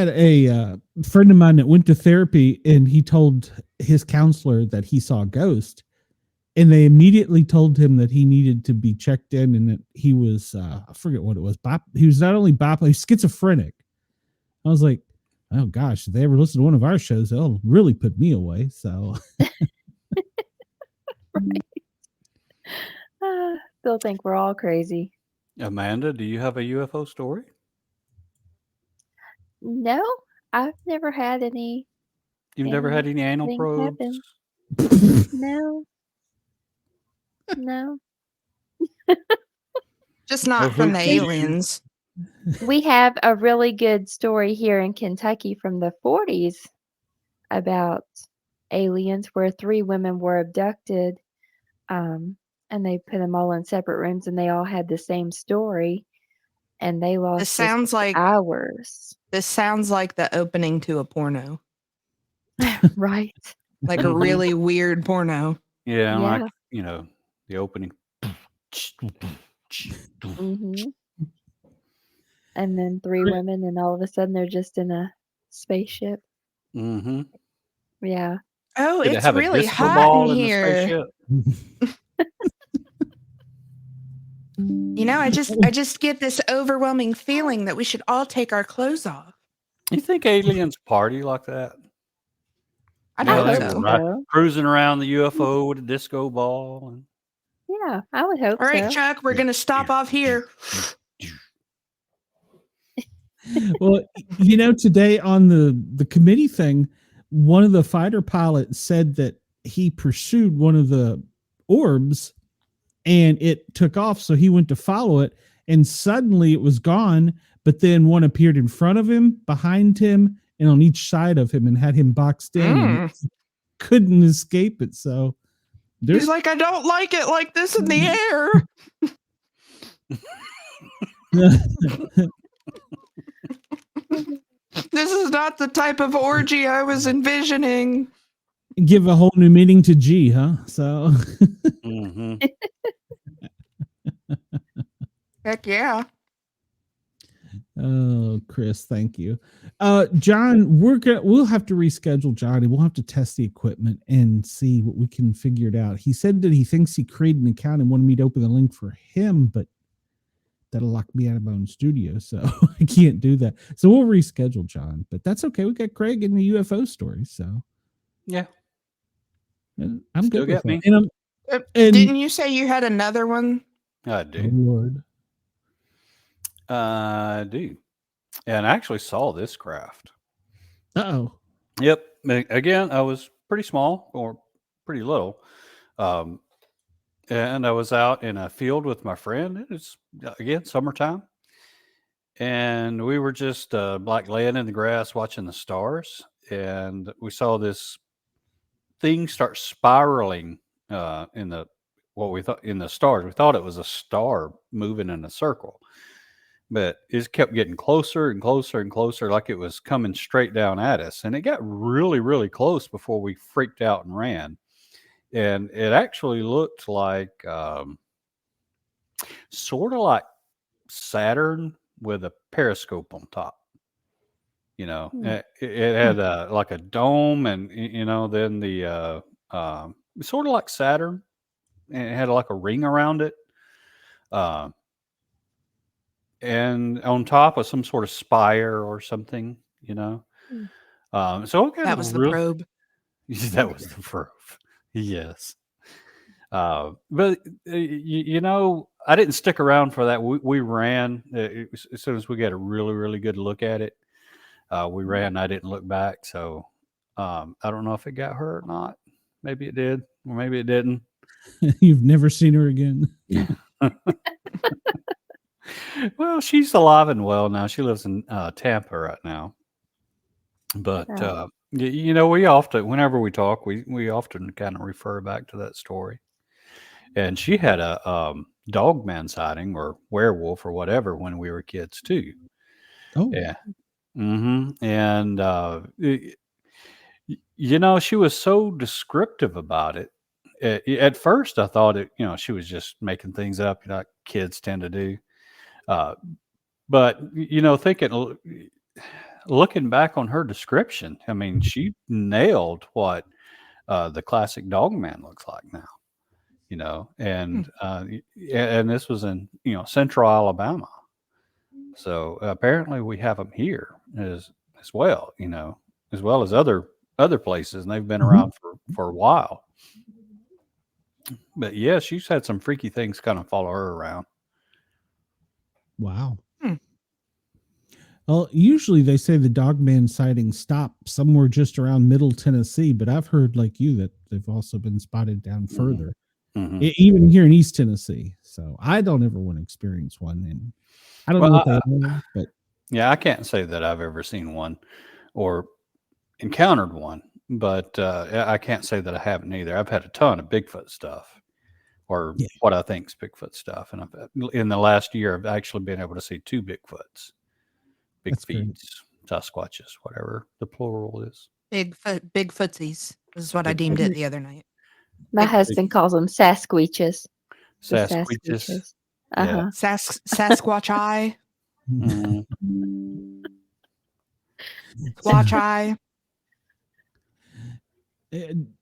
a friend of mine that went to therapy, and he told his counselor that he saw a ghost, and they immediately told him that he needed to be checked in, and that he was I forget what it was. He was not only bipolar, he was schizophrenic. I was like, oh gosh, if they ever listen to one of our shows, they'll really put me away. So right. They'll think we're all crazy. Amanda, do you have a UFO story? No, I've never had any. You've never had any anal probes? No. Just not from the aliens. We have a really good story here in Kentucky from the 40s about aliens where 3 women were abducted, and they put them all in separate rooms, and they all had the same story. and they lost just sounds like hours. This sounds like the opening to a porno, Right. like a Mhm. really weird porno. Yeah, like Yeah. the opening. hmm And then 3 women, and all of a sudden they're just in a spaceship. Mm-hmm. Yeah. Oh, Did it it's have a really disco hot in ball in the here. spaceship? You know, I just get this overwhelming feeling that we should all take our clothes off. You think aliens party like that? I I hope they hope were so. so. cruising around the UFO with a disco ball. And Yeah, I would hope All right, so. Chuck, we're gonna stop off here. Well, today on the committee thing, one of the fighter pilots said that he pursued one of the orbs and it took off, so he went to follow it, and suddenly it was gone, but then one appeared in front of him, behind him, and on each side of him, and had him boxed in, and he couldn't escape it. So He's like, I don't like it like this in the air. This is not the type of orgy I was envisioning. Give a whole new meaning to G, huh? So mm-hmm. Heck yeah. Oh, Chris, thank you. John, we'll have to reschedule John, and we'll have to test the equipment and see what we can figure it out. He said that he thinks he created an account and wanted me to open the link for him, but that'll lock me out of my own studio, so I can't do that. So we'll reschedule John, but that's okay. We got Craig in the UFO story, so Yeah, I'm still good with got me. that. And Didn't you say you had another one? I oh, do. Lord. I do. And I actually saw this craft. Uh-oh. Yep. Again, I was pretty small or pretty little. And I was out in a field with my friend. It was, again, summertime. And we were just like laying in the grass watching the stars. And we saw this thing start spiraling in the stars. We thought it was a star moving in a circle. But it kept getting closer and closer and closer, like it was coming straight down at us. And it got really, really close before we freaked out and ran. And it actually looked like sort of like Saturn with a periscope on top. It had like a dome, and then the sort of like Saturn, and it had like a ring around it. And on top of some sort of spire or something, so That was the probe. That was the probe. Yes. But I didn't stick around for that. We ran as soon as we got a really, really good look at it. We ran. I didn't look back. So I don't know if it got her or not. Maybe it did, or maybe it didn't. You've never seen her again. Well, she's alive and well now. She lives in Tampa right now. But we often, whenever we talk, we often kind of refer back to that story. And she had a dogman sighting or werewolf or whatever when we were kids too. Oh yeah. Mm-hmm. And she was so descriptive about it. At first, I thought she was just making things up, like kids tend to do. But looking back on her description, I mean, she nailed what the classic dogman looks like now. And this was in Central Alabama. So apparently we have them here as well, as well as other places, and they've been around for a while. But yeah, she's had some freaky things kind of follow her around. Wow. Well, usually they say the dogman sightings stop somewhere just around Middle Tennessee, but I've heard, like you, that they've also been spotted down further, even here in East Tennessee. So I don't ever want to experience one, and I don't know what they are, but yeah, I can't say that I've ever seen one or encountered one, but I can't say that I haven't either. I've had a ton of Bigfoot stuff or Yeah. what I think is Bigfoot stuff. And in the last year, I've actually been able to see 2 Bigfoots, big That's great. feets, Sasquatches, whatever the plural is. Big footsies is what I Big deemed foot- it the other night. My Big- husband calls them Sasquatches. The Sasquatches. Uh-huh. Sasquatch eye, Mhm. squatch eye. And,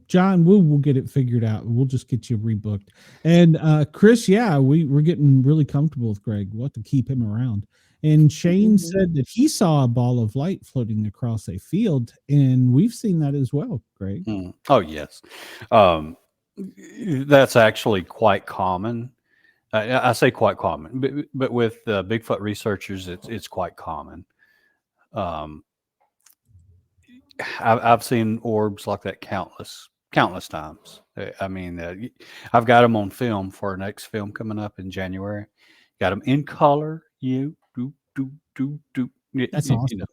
John, we'll get it figured out. We'll just get you rebooked. And Chris, yeah, we're getting really comfortable with Greg. We'll have to keep him around. And Shane said that he saw a ball of light floating across a field, and we've seen that as well, Greg. Oh, yes. That's actually quite common. I say quite common, but with Bigfoot researchers, it's quite common. I've seen orbs like that countless times. I mean, I've got them on film for our next film coming up in January. Got them in color. That's awesome.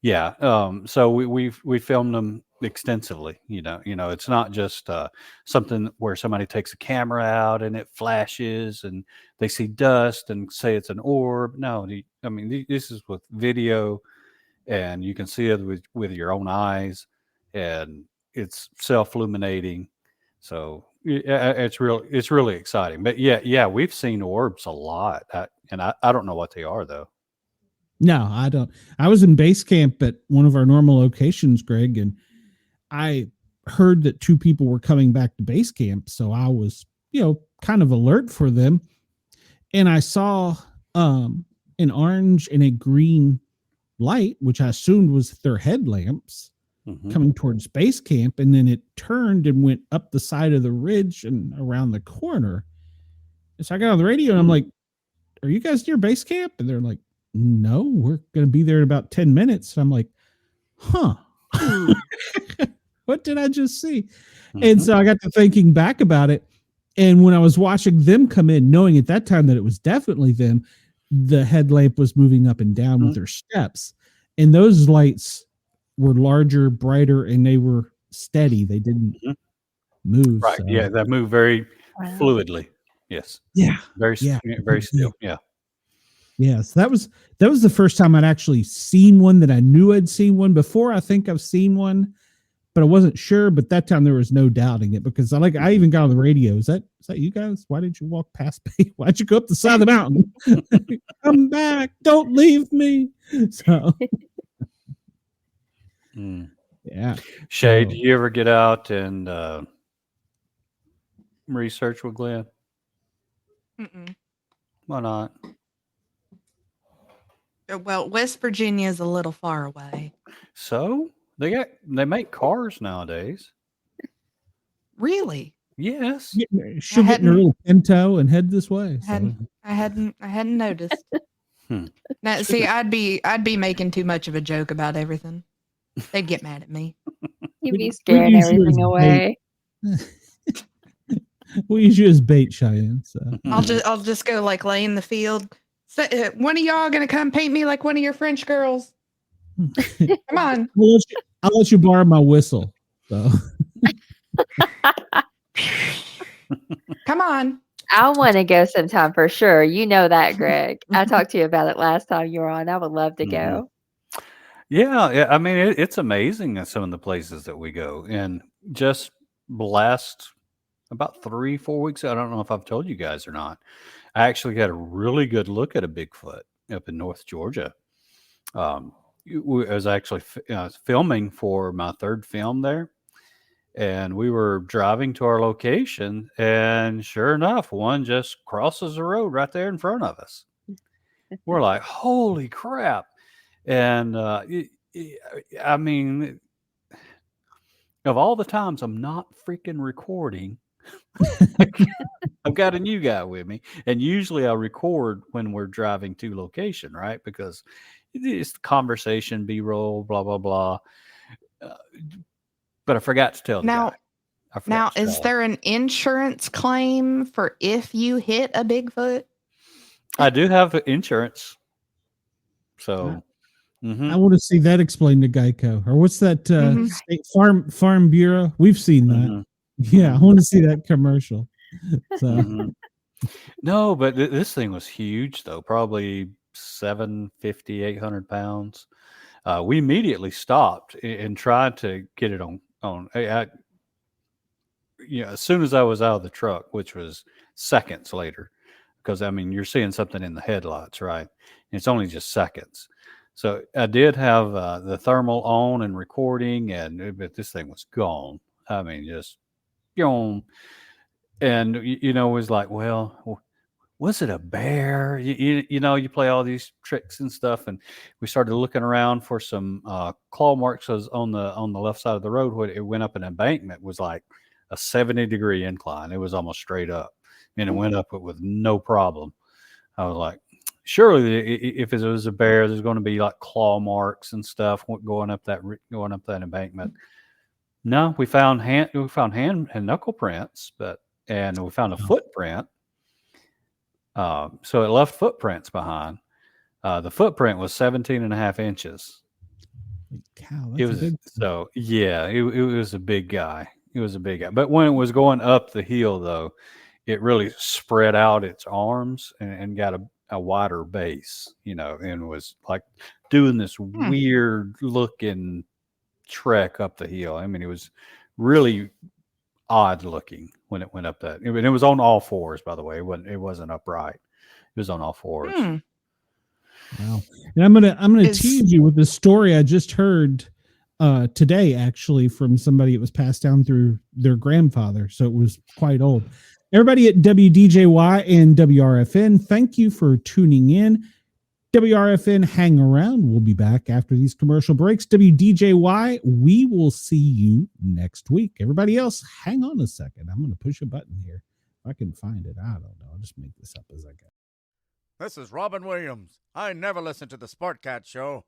Yeah. So we filmed them extensively. It's not just something where somebody takes a camera out and it flashes and they see dust and say it's an orb. No, I mean, this is with video, and you can see it with your own eyes, and it's self-illuminating. So it's really exciting. But yeah, we've seen orbs a lot, and I don't know what they are though. No, I don't. I was in base camp at one of our normal locations, Greg, and I heard that 2 people were coming back to base camp. So I was, kind of alert for them. And I saw an orange and a green light, which I assumed was their headlamps, coming towards base camp. And then it turned and went up the side of the ridge and around the corner. And so I got on the radio and I'm like, "Are you guys near base camp?" And they're like, "No, we're going to be there in about 10 minutes. And I'm like, huh, what did I just see? And so I got to thinking back about it. And when I was watching them come in, knowing at that time that it was definitely them, the headlamp was moving up and down with their steps. And those lights were larger, brighter, and they were steady. They didn't move. Right. So. Yeah. They move very fluidly. Yes. Yeah. Very still. Yeah. Yes, that was the first time I'd actually seen one that I knew I'd seen one before. I think I've seen one, but I wasn't sure. But that time there was no doubting it, because I even got on the radio. Is that you guys? Why didn't you walk past me? Why'd you go up the side of the mountain? Come back! Don't leave me. So yeah. Shay, do you ever get out and research with Glenn? Mm-mm. Why not? Well, West Virginia is a little far away. So they make cars nowadays. Really? Yes. She'll get in her little Pinto and head this way. So. I hadn't noticed. Now, see, I'd be making too much of a joke about everything. They'd get mad at me. You'd be scaring everything away. We'll use you as bait, Cheyenne. So I'll just go like lay in the field. So, one of y'all gonna come paint me like one of your French girls? Come on. I'll let you borrow my whistle. So. Come on. I want to go sometime for sure. You know that, Greg. I talked to you about it last time you were on. I would love to go. Yeah. I mean, it's amazing at some of the places that we go. And just last about 3-4 weeks, I don't know if I've told you guys or not, I actually got a really good look at a Bigfoot up in North Georgia. I was actually filming for my 3rd film there. And we were driving to our location, and sure enough, one just crosses the road right there in front of us. We're like, holy crap. And I mean, of all the times I'm not freaking recording, I've got a new guy with me. And usually I record when we're driving to location, right? Because it's the conversation, B-roll, blah, blah, blah. But I forgot to tell the guy. Now, is there an insurance claim for if you hit a Bigfoot? I do have insurance. So I want to see that explained to Geico. Or what's that State Farm Bureau? We've seen that. Yeah, I want to see that commercial. So Mhm. No, but this thing was huge, though. Probably 750, 800 pounds. We immediately stopped and tried to get it on. As soon as I was out of the truck, which was seconds later, because I mean, you're seeing something in the headlights, right? It's only just seconds. So I did have the thermal on and recording, but this thing was gone. I mean, just gone. And it was like, well, was it a bear? You play all these tricks and stuff, and we started looking around for some claw marks on the left side of the road where it went up an embankment. Was like a 70-degree incline. It was almost straight up, and it went up it with no problem. I was like, surely if it was a bear, there's going to be like claw marks and stuff going up that embankment. No, we found hand and knuckle prints, and we found a footprint. So it left footprints behind. The footprint was 17 and a half inches. cow, It that's a was big. it was a big guy. It was a big guy. But when it was going up the hill, though, it really spread out its arms and got a wider base, and was like doing this weird looking trek up the hill. I mean, it was really odd looking when it went up that. And it was on all fours, by the way. It wasn't upright. It was on all fours. Wow. And I'm gonna Is- tease you with the story I just heard today, actually, from somebody. It was passed down through their grandfather, so it was quite old. Everybody at WDJY and WRFN, thank you for tuning in. WRFN, hang around. We'll be back after these commercial breaks. WDJY, we will see you next week. Everybody else, hang on a second. I'm going to push a button here. If I can find it, I don't know. I'll just make this up as I go. This is Robin Williams. I never listen to the Sportcat show.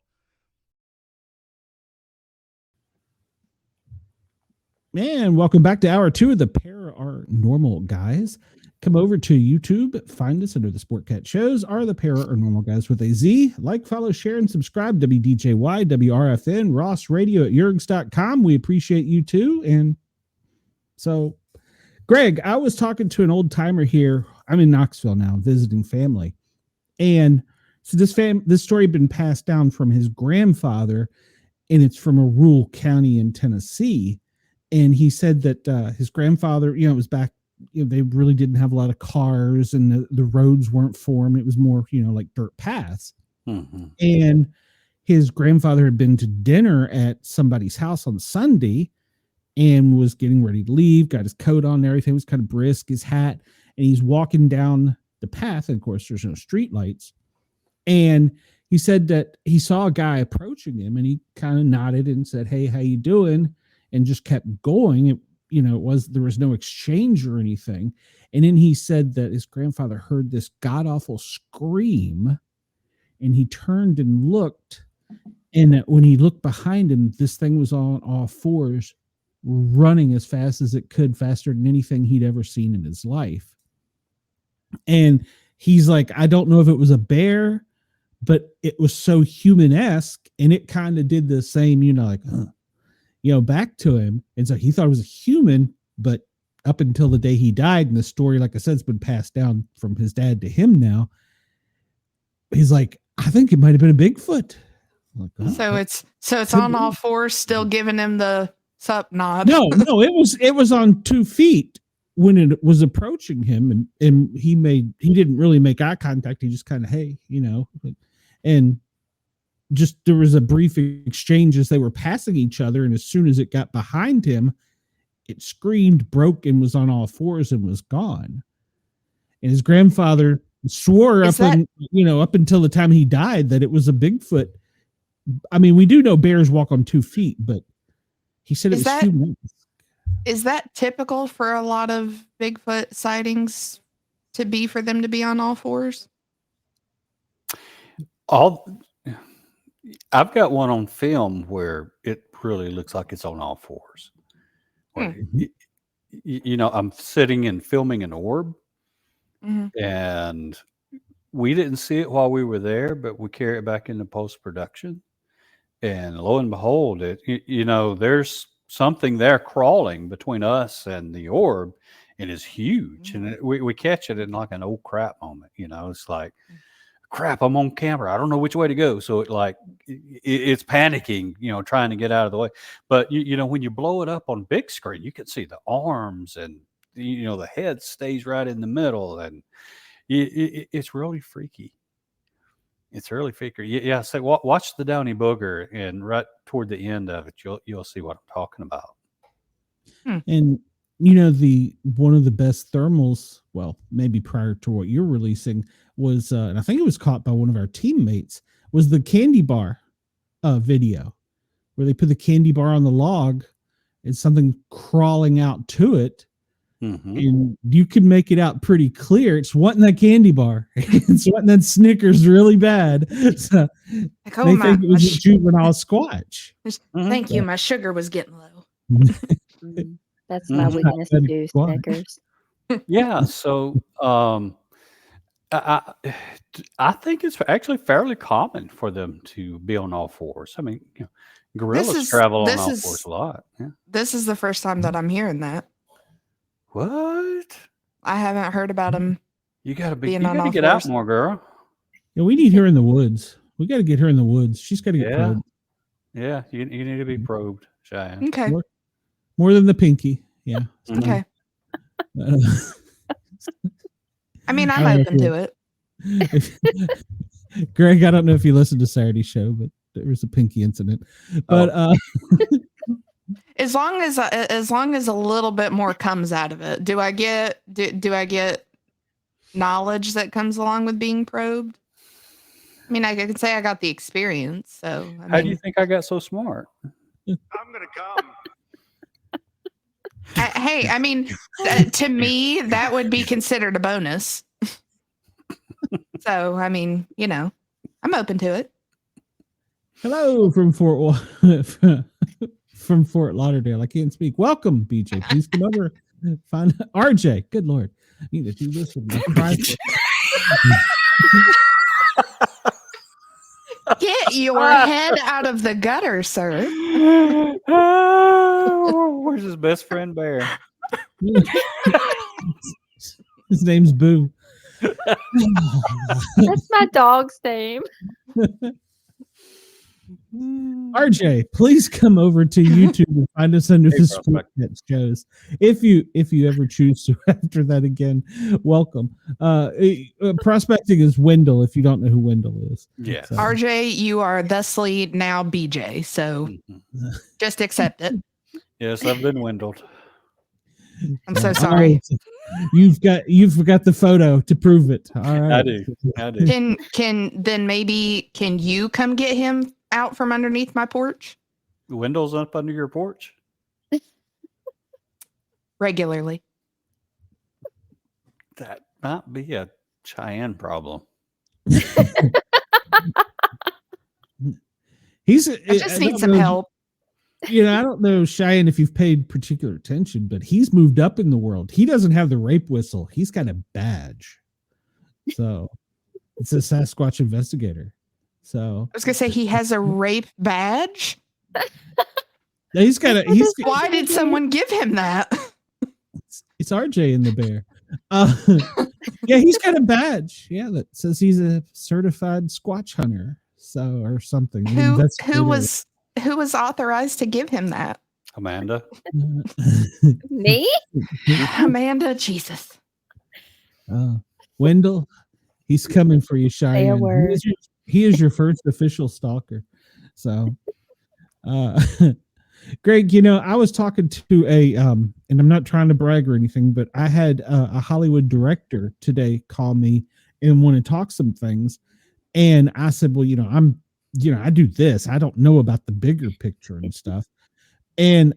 And welcome back to hour 2 of the Paranormal Guys. Come over to YouTube, find us under the Sportcat shows, are the Paranormal Guys with a Z. Like, follow, share, and subscribe. WDJY, WRFN, Ross Radio at Yergs.com. We appreciate you too. And so, Greg, I was talking to an old timer here. I'm in Knoxville now, visiting family. And so this story had been passed down from his grandfather, and it's from a rural county in Tennessee. And he said that his grandfather, it was back, they really didn't have a lot of cars, and the roads weren't formed. It was more, like dirt paths. Mm-hmm. And his grandfather had been to dinner at somebody's house on Sunday and was getting ready to leave, got his coat on and everything, was kind of brisk, his hat, and he's walking down the path. And of course, there's no street lights. And he said that he saw a guy approaching him, and he kind of nodded and said, "Hey, how you doing?" And just kept going. There was no exchange or anything. And then he said that his grandfather heard this god awful scream, and he turned and looked. And when he looked behind him, this thing was on all fours, running as fast as it could, faster than anything he'd ever seen in his life. And he's like, I don't know if it was a bear, but it was so human-esque, and it kind of did the same, back to him. And so he thought it was a human, but up until the day he died, and the story, like I said, it's been passed down from his dad to him now. He's like, I think it might have been a Bigfoot. Like, So it's on all fours, still giving him the sup nod. No, it was on 2 feet when it was approaching him, and he didn't really make eye contact. He just kind of, hey, and just there was a brief exchange as they were passing each other, and as soon as it got behind him, it screamed, broke, and was on all fours and was gone. And his grandfather swore up until the time he died that it was a Bigfoot. I mean, we do know bears walk on 2 feet, but he said it was human. Is that typical for a lot of Bigfoot sightings for them to be on all fours? I've got one on film where it really looks like it's on all fours. I'm sitting and filming an orb, and we didn't see it while we were there, but we carry it back into post-production. And lo and behold, there's something there crawling between us and the orb, It is huge, and we catch it in like an old crap moment. It's like, crap, I'm on camera. I don't know which way to go. So it's panicking, trying to get out of the way. But when you blow it up on big screen, you can see the arms, and the head stays right in the middle, and it's really freaky. It's really freaky. Yeah. So watch the Downy Booger, and right toward the end of it, you'll see what I'm talking about. And one of the best thermals, well, maybe prior to what you're releasing, was and I think it was caught by one of our teammates, was the candy bar video, where they put the candy bar on the log and something crawling out to it. And you can make it out pretty clear. It's wanting that candy bar. It's wanting that Snickers really bad. So Like, they think it was a juvenile Squatch. Thank you. My sugar was getting low. That's my weakness too, Snickers. Yeah. So I think it's actually fairly common for them to be on all fours. I mean, gorillas travel on all fours a lot. Yeah. This is the first time that I'm hearing that. What? I haven't heard about them. You gotta being on all get fours. out more, girl. Yeah, we need her in the woods. We got to get her in the woods. She's got to get probed. Yeah, you need to be probed, Cheyenne. Okay. More than the pinky. Yeah. Okay. I mean, I'm open to it. Greg, I don't know if you listened to Saturday's show, but there was a pinky incident. But as long as a little bit more comes out of it, do I get knowledge that comes along with being probed? I mean, I can say I got the experience. So how do you think I got so smart? I'm gonna come. Hey, I mean, to me, that would be considered a bonus. So, I mean, I'm open to it. Hello from Fort Lauderdale. I can't speak. Welcome, BJ. Please come over. Find RJ. Good Lord. I need to do this with my private. Get your head out of the gutter, sir. Where's his best friend Bear? His name's Boo. That's my dog's name. RJ, please come over to YouTube and find us under the Sportcat shows. If you ever choose to after that again, welcome. Prospecting is Wendell, if you don't know who Wendell is. Yeah. So. RJ, you are thusly now BJ, so just accept it. Yes, I've been Wendelled. I'm so sorry. You've got the photo to prove it. All right. I do. Can you come get him out from underneath my porch? Wendell's up under your porch? Regularly. That might be a Cheyenne problem. I just need some help. I don't know, Cheyenne, if you've paid particular attention, but he's moved up in the world. He doesn't have the rape whistle. He's got a badge. So it's a Sasquatch investigator. So I was gonna say he has a rape badge. He's got Why did someone give him that? It's RJ in the bear. Yeah, he's got a badge. Yeah, that says he's a certified Squatch hunter. So or something. Who was authorized to give him that? Amanda. Me? Amanda, Jesus. Wendell, he's coming for you, Cheyenne. He is your first official stalker. So, Greg, I was talking to and I'm not trying to brag or anything, but I had a Hollywood director today call me and want to talk some things. And I said, well, I do this. I don't know about the bigger picture and stuff. And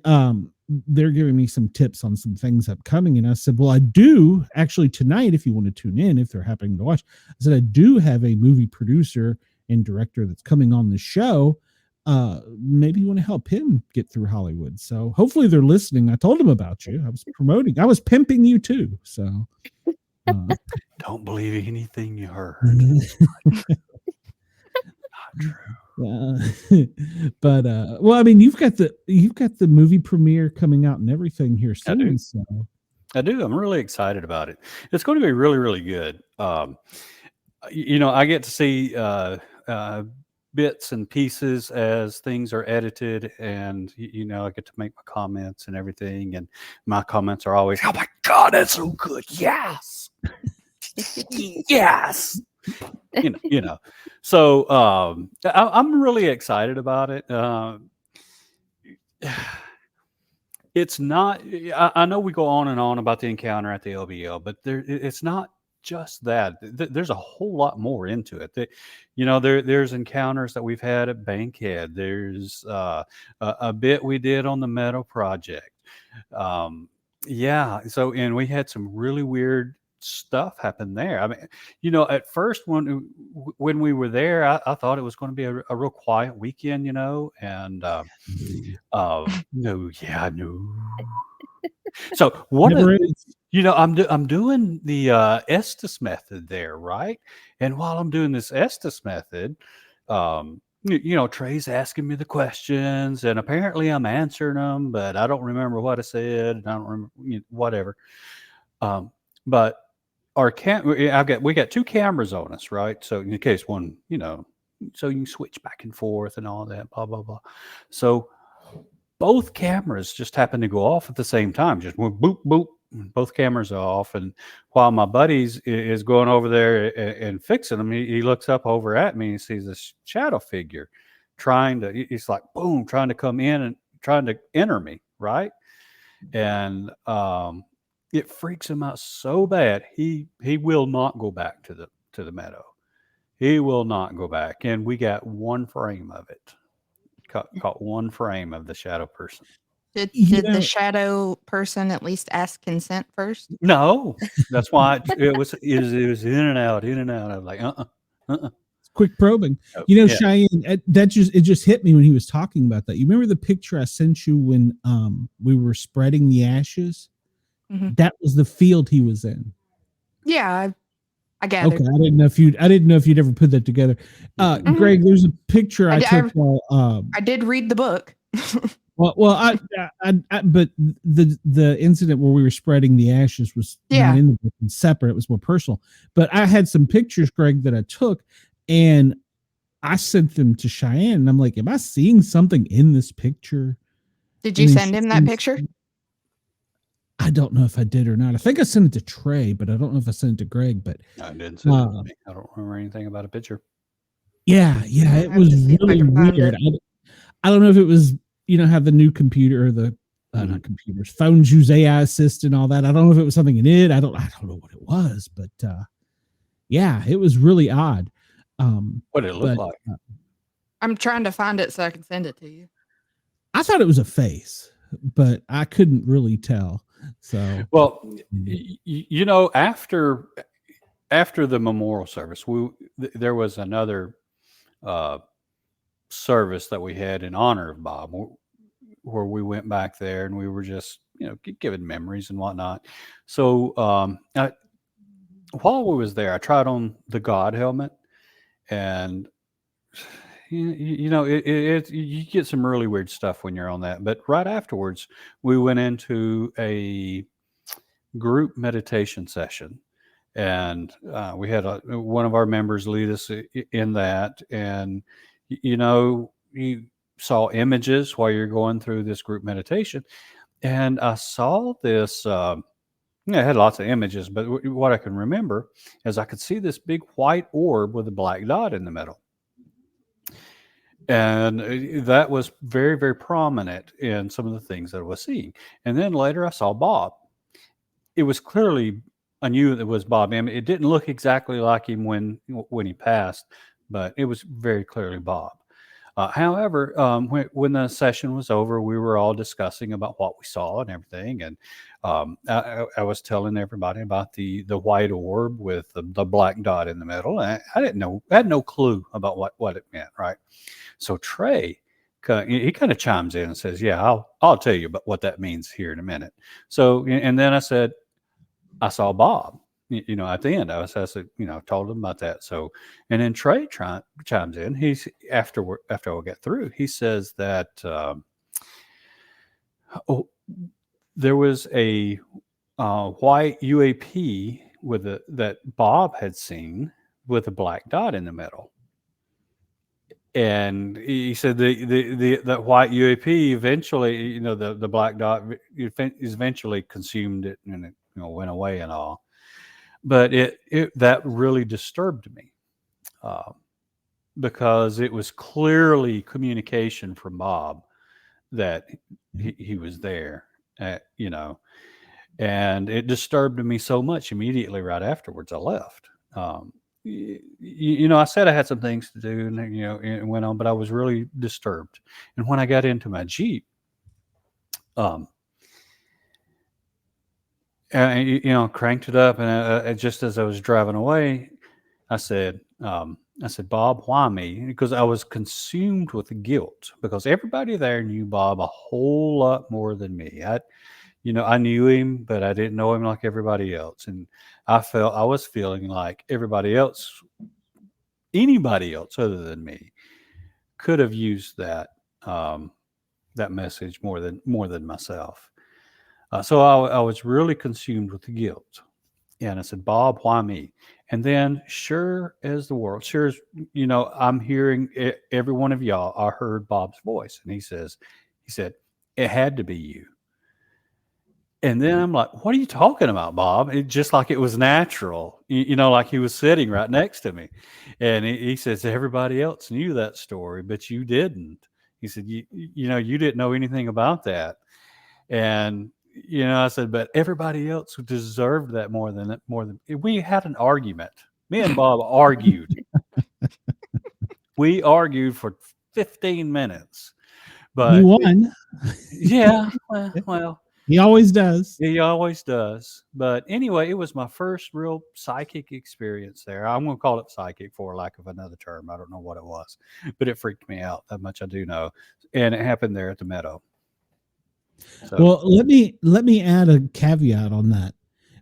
they're giving me some tips on some things upcoming. And I said, well, I do actually tonight, if you want to tune in, if they're happening to watch, I said, I do have a movie producer and director that's coming on the show. Maybe you want to help him get through Hollywood. So hopefully they're listening. I told them about you. I was pimping you too. So don't believe anything you heard. Not true. But well, I mean, you've got the movie premiere coming out and everything here soon. So I do. I'm really excited about it. It's going to be really, really good. I get to see bits and pieces as things are edited, and I get to make my comments and everything. And my comments are always, "Oh my God, that's so good! Yes, yes." So I'm really excited about it. It's not. I know we go on and on about the encounter at the LBL, but it's not just that. There's a whole lot more into it. There's encounters that we've had at Bankhead. There's a bit we did on the Meadow Project. Yeah. So, and we had some really weird stuff happen there. I mean, at first when we were there, I thought it was going to be a real quiet weekend, and no, yeah, no. So one of Never is. I'm doing the Estes method there, right? And while I'm doing this Estes method, Trey's asking me the questions, and apparently I'm answering them, but I don't remember what I said, and I don't remember whatever. But we got two cameras on us, right? So in case one, so you can switch back and forth and all that, blah blah blah. So both cameras just happened to go off at the same time. Just went boop, boop, both cameras are off. And while my buddies is going over there and fixing them, he looks up over at me and sees this shadow figure he's like, boom, trying to come in and trying to enter me, right? And it freaks him out so bad. He will not go back to the meadow. He will not go back. And we got one frame of it. Caught one frame of the shadow person. Did the shadow person at least ask consent first? No, that's why it was in and out. I was like, Quick probing. Cheyenne, it just hit me when he was talking about that. You remember the picture I sent you when we were spreading the ashes? Mm-hmm. That was the field he was in. Yeah, I gathered. Okay, I didn't know if you'd ever put that together. Mm-hmm. Greg, there's a picture I took while I did read the book. Well, but the incident where we were spreading the ashes was not in the book and separate. It was more personal. But I had some pictures, Greg, that I took, and I sent them to Cheyenne. And I'm like, am I seeing something in this picture? Did you send him that picture? I don't know if I did or not. I think I sent it to Trey, but I don't know if I sent it to Greg. But I didn't send it to me. I don't remember anything about a picture. Yeah, it was really weird. I don't know if it was, how the new computer or the not computers, phones use AI assist and all that. I don't know if it was something in it. I don't know what it was, but yeah, it was really odd. What did it look like? I'm trying to find it so I can send it to you. I thought it was a face, but I couldn't really tell. So, well, after the memorial service, there was another service that we had in honor of Bob, where we went back there and we were just, giving memories and whatnot. So, while we was there, I tried on the God helmet, and you get some really weird stuff when you're on that. But right afterwards, we went into a group meditation session, and we had one of our members lead us in that. And you saw images while you're going through this group meditation, and I saw this. I had lots of images, but what I can remember is I could see this big white orb with a black dot in the middle. And that was very, very prominent in some of the things that I was seeing. And then later I saw Bob. It was clearly, I knew it was Bob. I mean, it didn't look exactly like him when he passed, but it was very clearly Bob. However, when the session was over, we were all discussing about what we saw and everything. And I was telling everybody about the white orb with the black dot in the middle. And I didn't know, I had no clue about what it meant, right? So Trey, he kind of chimes in and says, yeah, I'll tell you about what that means here in a minute. So, and then I said, I saw Bob, at the end. I said, told him about that. So, and then Trey chimes in. He's after we get through, he says that, there was a white UAP that Bob had seen with a black dot in the middle. And he said that white UAP eventually, the black dot eventually consumed it, and it went away and all. But that really disturbed me because it was clearly communication from Bob that he was there, and it disturbed me so much. Immediately right afterwards, I left. I said I had some things to do, and it went on, but I was really disturbed. And when I got into my Jeep, cranked it up, and just as I was driving away, I said, Bob, why me? Because I was consumed with guilt, because everybody there knew Bob a whole lot more than me. I knew him, but I didn't know him like everybody else. And I was feeling like anybody else other than me could have used that message more than myself. So I was really consumed with the guilt. And I said, Bob, why me? And then sure as I'm hearing every one of y'all, I heard Bob's voice. And he said, it had to be you. And then I'm like, what are you talking about, Bob? It just like it was natural, like he was sitting right next to me. And he says, everybody else knew that story, but you didn't. He said, you didn't know anything about that. And, I said, but everybody else deserved that more than we had an argument. Me and Bob argued. We argued for 15 minutes, but you won. Yeah. Well, he always does. He always does. But anyway, it was my first real psychic experience there. I'm going to call it psychic for lack of another term. I don't know what it was, but it freaked me out. That much I do know. And it happened there at the Meadow. So. Well, let me add a caveat on that,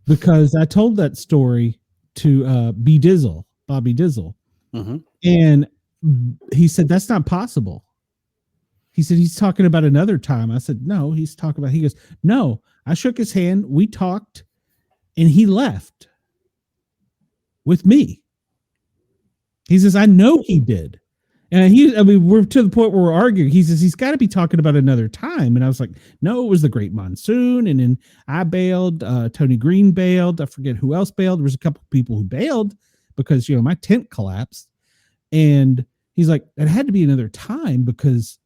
because I told that story to Bobby Dizzle, mm-hmm. and he said that's not possible. He said he's talking about another time. I said no, he's talking about. He goes, no, I shook his hand, we talked, and he left with me. He says I know he did. And we're to the point where we're arguing. He says he's got to be talking about another time. And I was like, no, it was the Great Monsoon. And then I bailed. Tony Green bailed. I forget who else bailed. There was a couple of people who bailed because, my tent collapsed. And he's like, it had to be another time because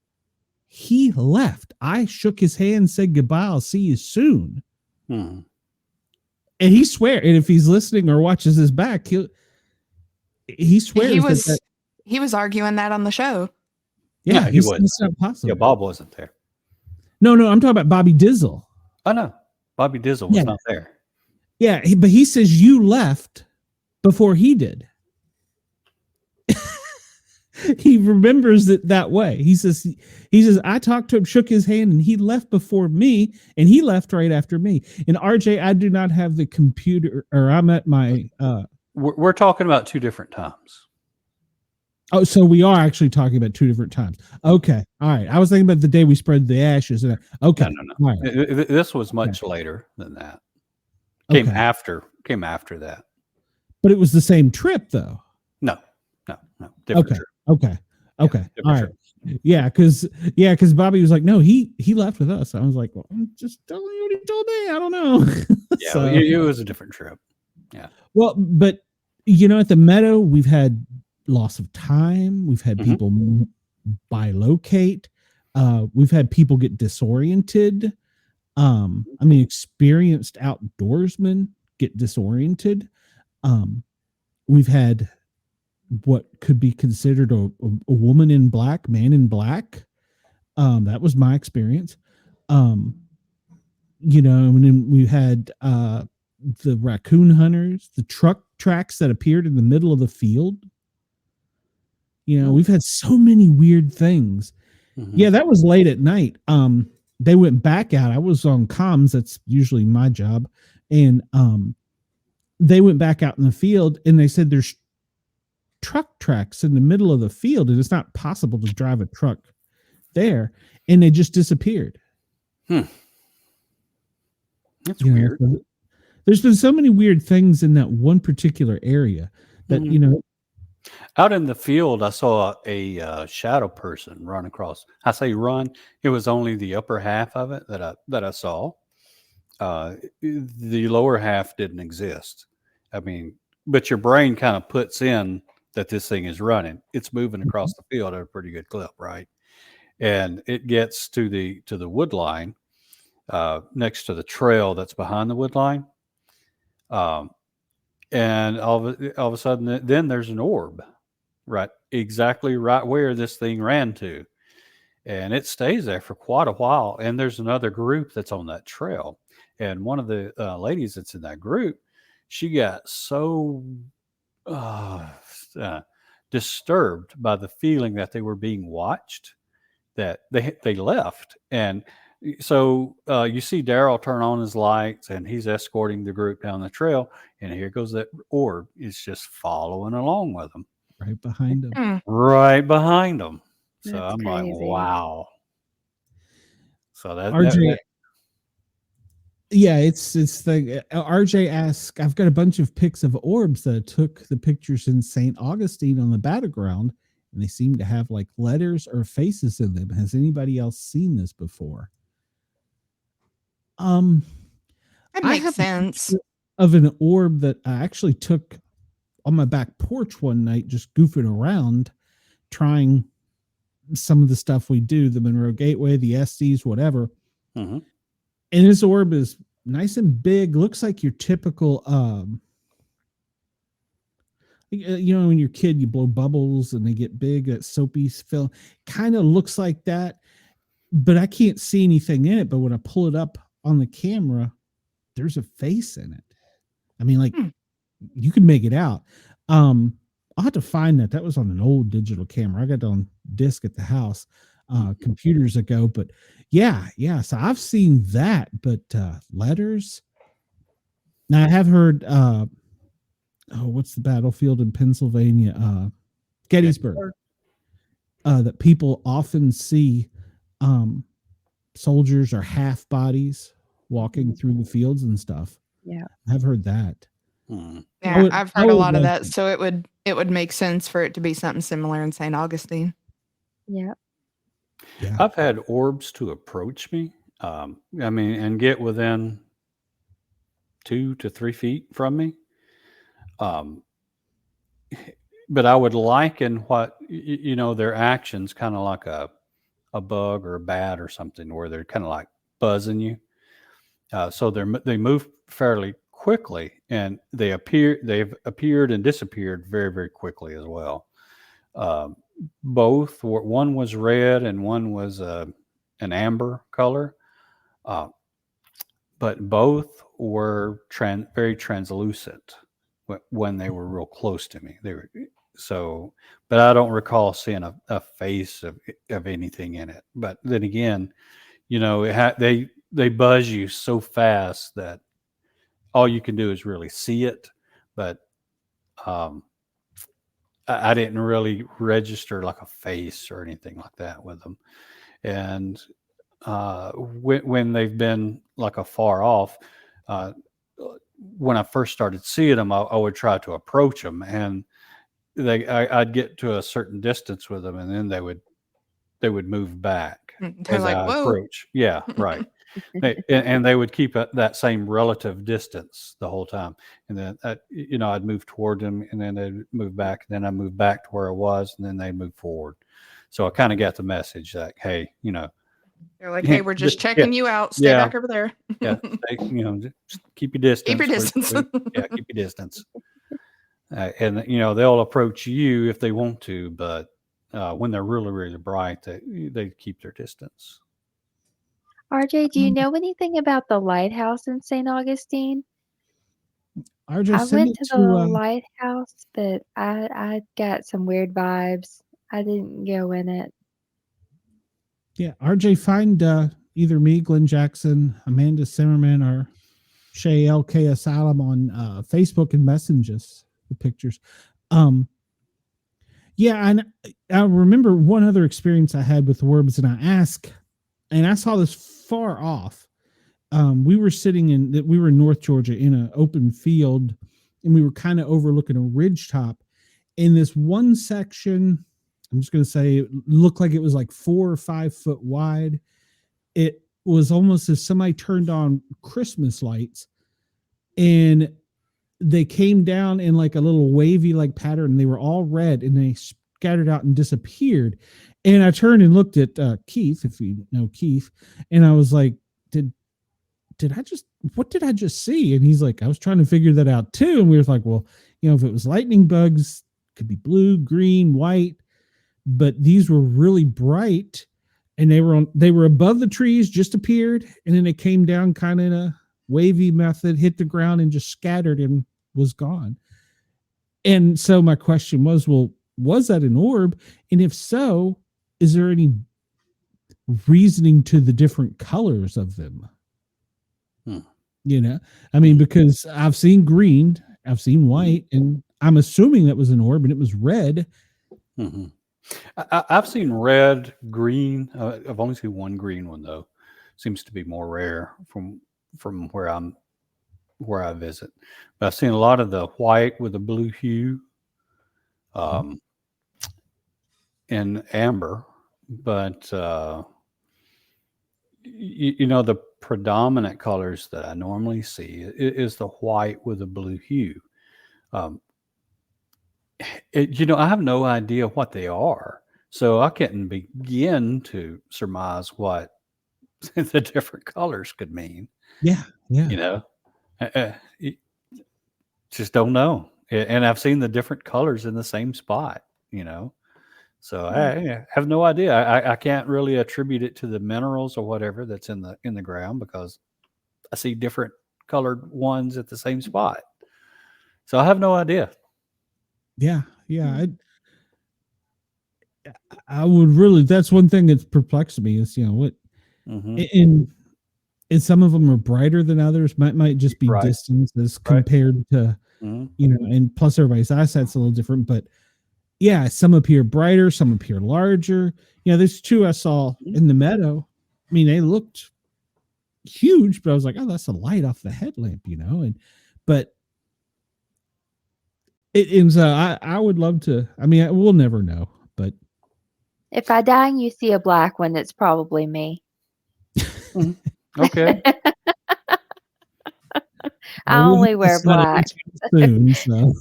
he left. I shook his hand, said goodbye. I'll see you soon. Hmm. And he swears. And if he's listening or watches his back, he swears he was arguing that on the show. Yeah, he was. It's not possible. Yeah, Bob wasn't there. No, I'm talking about Bobby Dizzle. Oh, no. Bobby Dizzle was not there. Yeah, but he says you left before he did. He remembers it that way. He says I talked to him, shook his hand, and he left before me, and he left right after me. And RJ, I do not have the computer, or I'm at my. We're talking about two different times. Oh, so we are actually talking about two different times. Okay. All right. I was thinking about the day we spread the ashes. Okay. No. All right. This was much later than that. Came after that. But it was the same trip, though. No. Different trip. Okay. All right. Trip. Yeah, because Bobby was like, no, he left with us. I was like, well, I'm just telling you what he told me. I don't know. Yeah, so, it was a different trip. Yeah. Well, but at the Meadow, we've had loss of time. We've had people bilocate. We've had people get disoriented. Experienced outdoorsmen get disoriented. We've had what could be considered a woman in black, man in black. That was my experience. And then we had the raccoon hunters, the truck tracks that appeared in the middle of the field. We've had so many weird things. Mm-hmm. Yeah, that was late at night. They went back out. I was on comms. That's usually my job. And they went back out in the field, and they said there's truck tracks in the middle of the field, and it's not possible to drive a truck there. And they just disappeared. That's weird. there's been so many weird things in that one particular area that Out in the field, I saw a shadow person run across. I say run; it was only the upper half of it that I saw. The lower half didn't exist. I mean, but your brain kind of puts in that this thing is running. It's moving across the field at a pretty good clip, right? And it gets to the wood line next to the trail that's behind the wood line. And all of a sudden, then there's an orb, right? Exactly right where this thing ran to. And it stays there for quite a while. And there's another group that's on that trail. And one of the ladies that's in that group, she got so disturbed by the feeling that they were being watched that they left. And so you see Daryl turn on his lights and he's escorting the group down the trail. And here goes that orb. It's just following along with them. Right behind them. Right behind them. So That's I'm crazy. like, wow. So that, RJ, yeah, it's the RJ asks, I've got a bunch of pics of orbs that took the pictures in St. Augustine on the battleground, and they seem to have like letters or faces in them. Has anybody else seen this before? That I makes have sense. of an orb that I actually took on my back porch one night, just goofing around, trying some of the stuff we do, the Monroe Gateway, the Estes, whatever. Mm-hmm. And this orb is nice and big, looks like your typical when you're a kid you blow bubbles and they get big, that soapy film, kind of looks like that, but I can't see anything in it. But when I pull it up on the camera, there's a face in it. I mean, like you can make it out. I'll have to find that. That was on an old digital camera. I got it on disc at the house computers ago, but yeah. So I've seen that, but letters. Now I have heard what's the battlefield in Pennsylvania? Gettysburg. That people often see soldiers or half bodies walking through the fields and stuff. Yeah. I've heard that. Yeah, I've heard a lot of that. So it would make sense for it to be something similar in St. Augustine. Yeah. I've had orbs to approach me. I mean, and get within 2 to 3 feet from me. But I would liken what their actions kind of like a bug or a bat or something, where they're kind of like buzzing you. So they move fairly quickly, and they've appeared and disappeared very, very quickly as well. Both one was red and one was an amber color, but both were very translucent when they were real close to me. They were but I don't recall seeing a face of anything in it. But then again, they buzz you so fast that all you can do is really see it. But I didn't really register like a face or anything like that with them. And when they've been like afar off, when I first started seeing them, I would try to approach them, and I'd get to a certain distance with them, and then they would move back They're as like, I whoa. approach. Yeah, right. And they would keep that same relative distance the whole time. And then, I'd move toward them, and then they'd move back. And then I moved back to where I was, and then they'd move forward. So I kind of got the message that, hey, they're like, hey, we're just checking you out. Stay back over there. Yeah, just keep your distance. Keep your distance. Yeah, keep your distance. And they'll approach you if they want to, but when they're really, really bright, they keep their distance. RJ, do you know anything about the lighthouse in St. Augustine? RJ, I went to the lighthouse, but I got some weird vibes. I didn't go in it. Yeah, RJ, find either me, Glenn Jackson, Amanda Zimmerman, or Shay LK Asylum on Facebook and message us the pictures. Yeah, and I remember one other experience I had with orbs, and I saw this far off. we were sitting we were in North Georgia in an open field, and we were kind of overlooking a ridge top. In this one section, I'm just going to say it looked like it was like 4 or 5 foot wide. It was almost as somebody turned on Christmas lights, and they came down in like a little wavy like pattern. They were all red, and they scattered out and disappeared. And I turned and looked at Keith, if you know Keith, and I was like, what did I just see? And he's like, I was trying to figure that out too. And we were like, well, if it was lightning bugs, it could be blue, green, white, but these were really bright, and they were above the trees, just appeared, and then they came down kind of in a wavy method, hit the ground, and just scattered and was gone. And so my question was, well, was that an orb? And if so, is there any reasoning to the different colors of them? I mean, because I've seen green, I've seen white, and I'm assuming that was an orb, and it was red. Mm-hmm. I've seen red, green. I've only seen one green one though. Seems to be more rare from where I visit. But I've seen a lot of the white with the blue hue, and amber. But the predominant colors that I normally see is the white with the blue hue. I have no idea what they are, so I can't begin to surmise what the different colors could mean. Yeah. Just don't know. And I've seen the different colors in the same spot. So I have no idea. I can't really attribute it to the minerals or whatever that's in the ground, because I see different colored ones at the same spot. So I have no idea. Yeah. I would really. That's one thing that's perplexed me is what, and some of them are brighter than others. Might just be distances compared to and plus everybody's eyesight's a little different, but. Yeah, some appear brighter, some appear larger. There's 2 I saw in the meadow. I mean, they looked huge, but I was like, oh, that's a light off the headlamp, but I would love to. I mean, we'll never know, but if I die and you see a black one, it's probably me. Okay. I only wear black. Soon, so.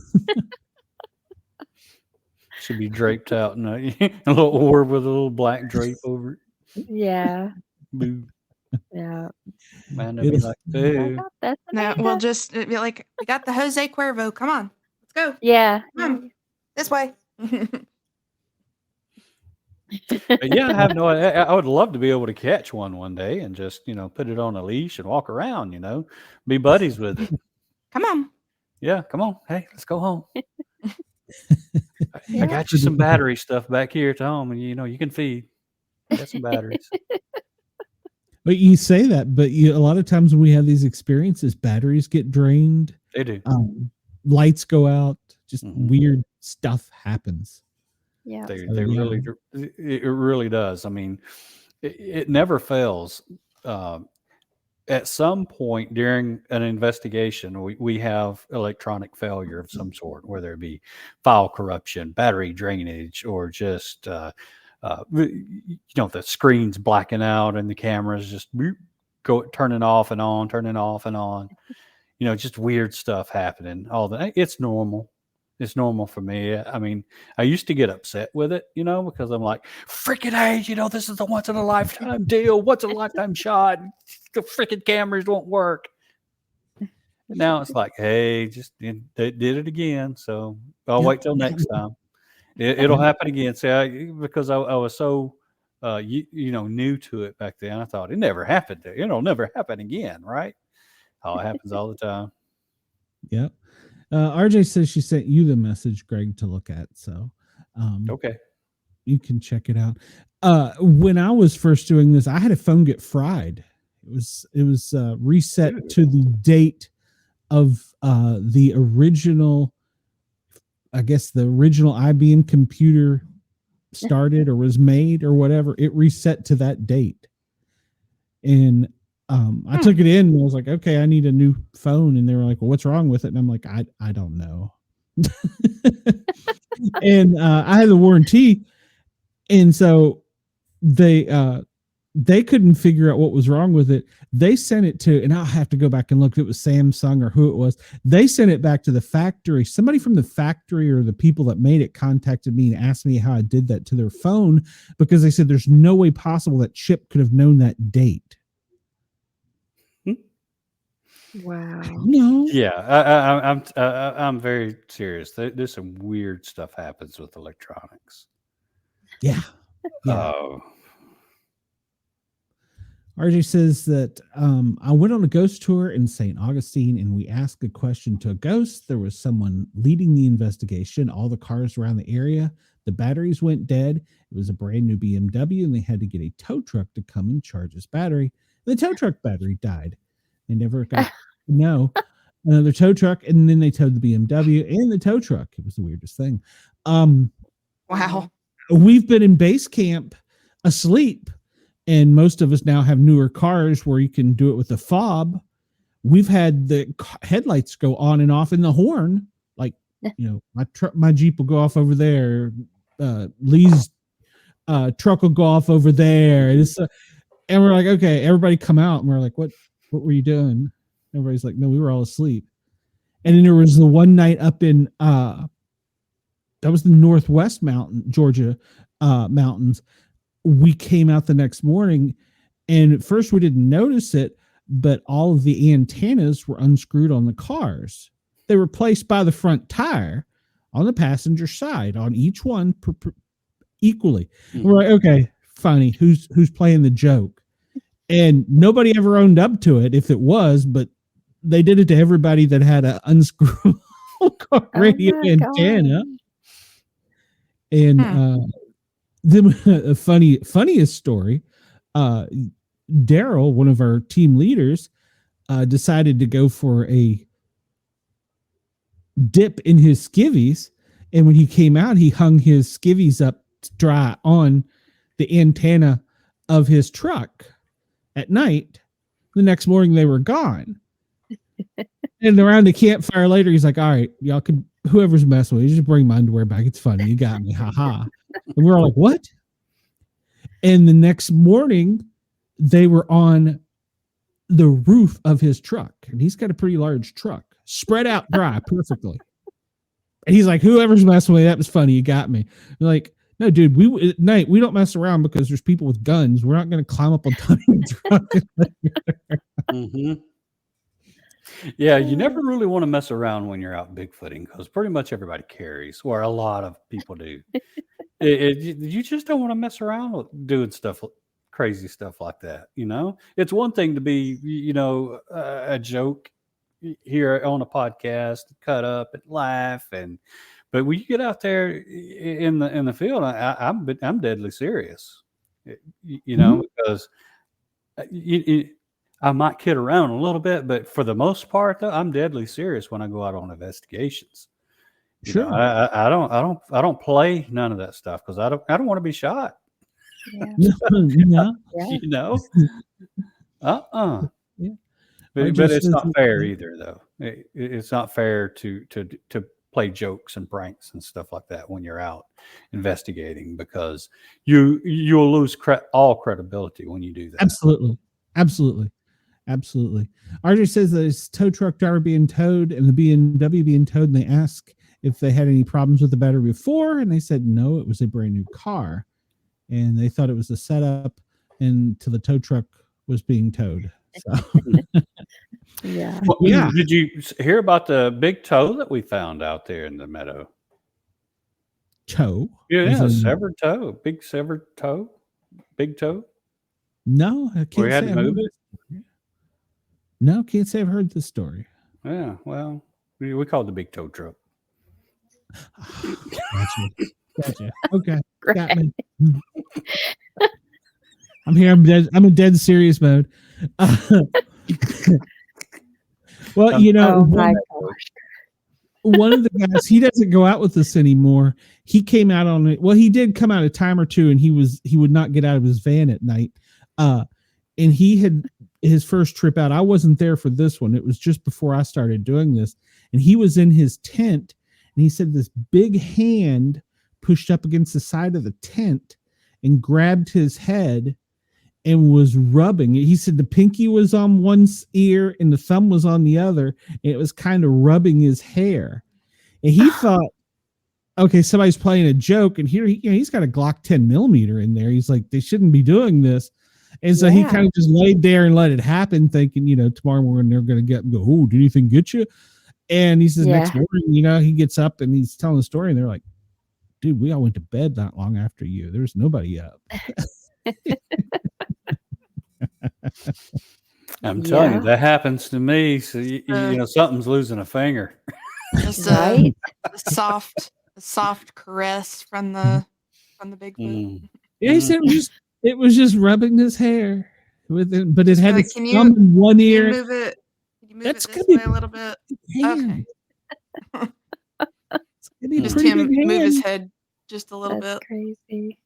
Should be draped out in a little orb with a little black drape over it. Yeah. Boo. Yeah. Man, that'd be like, hey. No, we'll just be like, we got the Jose Cuervo. Come on, let's go. Yeah. Come on, this way. But yeah, I have no idea. I would love to be able to catch one day and just, put it on a leash and walk around, be buddies with it. Come on. Yeah, come on. Hey, let's go home. I got you some battery stuff back here at home, and you can feed. I got some batteries. But you say that, but a lot of times when we have these experiences, batteries get drained. They do. Lights go out. Just weird stuff happens. Yeah, it really does. I mean, it never fails. At some point during an investigation, we have electronic failure of some sort, whether it be file corruption, battery drainage, or just the screen's blacking out and the cameras just turning off and on. Just weird stuff happening. It's normal. It's normal for me. I mean, I used to get upset with it, because I'm like, freaking hey, this is the once in a lifetime deal. What's a lifetime shot? The freaking cameras won't work. Now it's like, hey, they did it again. So I'll wait till next time. It'll happen again. See, because I was so, new to it back then, I thought it never happened. It'll never happen again, right? Oh, it happens all the time. Yep. RJ says she sent you the message, Greg, to look at. So, okay, you can check it out. When I was first doing this, I had a phone get fried. It was reset to the date of the original. I guess the original IBM computer started or was made or whatever. It reset to that date, and I took it in and I was like, okay, I need a new phone. And they were like, well, what's wrong with it? And I'm like, I don't know. And I had the warranty. And so they couldn't figure out what was wrong with it. They sent it to, and I'll have to go back and look if it was Samsung or who it was. They sent it back to the factory. Somebody from the factory or the people that made it contacted me and asked me how I did that to their phone, because they said there's no way possible that Chip could have known that date. Wow. No. Yeah, I'm very serious. There's some weird stuff happens with electronics. Yeah. RJ says that I went on a ghost tour in St. Augustine and we asked a question to a ghost. There was someone leading the investigation. All the cars around the area, the batteries went dead. It was a brand new BMW and they had to get a tow truck to come and charge his battery. The tow truck battery died. They never got to know. Another tow truck, and then they towed the BMW and the tow truck. It was the weirdest thing. Wow. We've been in base camp asleep, and most of us now have newer cars where you can do it with a fob. We've had the headlights go on and off in the horn. Like, my Jeep will go off over there. Lee's truck will go off over there. And we're like, okay, everybody come out. And we're like, what were you doing? Everybody's like, no, we were all asleep. And then there was the one night up in, that was the Northwest Georgia mountains. We came out the next morning and at first we didn't notice it, but all of the antennas were unscrewed on the cars. They were placed by the front tire on the passenger side on each one equally. Mm-hmm. We're like, okay, funny. Who's playing the joke? And nobody ever owned up to it if it was, but they did it to everybody that had an unscrewed car radio antenna. God. And the funniest story, Daryl, one of our team leaders, decided to go for a dip in his skivvies. And when he came out, he hung his skivvies up dry on the antenna of his truck at night. The next morning they were gone. And around the campfire later, he's like, all right, y'all can, whoever's messing with you, just bring my underwear back. It's funny. You got me. Ha ha. And we're all like, what? And the next morning they were on the roof of his truck. And he's got a pretty large truck, spread out dry perfectly. And he's like, whoever's messing with you, that was funny. You got me. We're like, no, dude, at night, we don't mess around because there's people with guns. We're not going to climb up on top of the truck. Mm-hmm. Yeah, you never really want to mess around when you're out Bigfooting because pretty much everybody carries, or a lot of people do. You just don't want to mess around with doing stuff, crazy stuff like that. It's one thing to be, a joke here on a podcast, cut up and laugh, but when you get out there in the field, I'm deadly serious. Because I might kid around a little bit, but for the most part, though, I'm deadly serious when I go out on investigations. Sure, I don't play none of that stuff because I don't want to be shot. Yeah. Yeah. Yeah. Yeah. But it's not fair either, though. It's not fair to play jokes and pranks and stuff like that when you're out investigating because you'll lose all credibility when you do that. Absolutely. RJ says that his tow truck driver being towed and the BMW being towed, and they ask if they had any problems with the battery before, and they said no, it was a brand new car, and they thought it was a setup until the tow truck was being towed. So. Yeah. Well, yeah. Did you hear about the big toe that we found out there in the meadow? Toe? Yeah, severed toe. Big severed toe. Big toe. No, I can't. We had to move it. No, can't say I've heard this story. Yeah, well, we call it the big toe truck. Gotcha. Okay, got me. I'm here. I'm in dead serious mode. Well, oh my gosh. One of the guys, he doesn't go out with us anymore. He came out on it. Well, he did come out a time or two, and he would not get out of his van at night. And he had his first trip out. I wasn't there for this one. It was just before I started doing this, and he was in his tent, and he said this big hand pushed up against the side of the tent and grabbed his head and was rubbing it. He said the pinky was on one ear and the thumb was on the other, and it was kind of rubbing his hair. And he thought, okay, somebody's playing a joke, and here he's got a Glock 10mm in there. He's like, they shouldn't be doing this. And so he kind of just laid there and let it happen, thinking, tomorrow morning they're going to get and go, oh, did anything get you? And he says next morning, he gets up and he's telling the story, and they're like, dude, we all went to bed not long after you. There's nobody up. I'm telling you, that happens to me. So something's losing a finger. Just a soft caress from the Bigfoot. Yeah, he said it was just rubbing his hair with it, but it had its thumb in one ear. Can you move it this way a little bit? Okay. Just him move his head just a little bit. Crazy.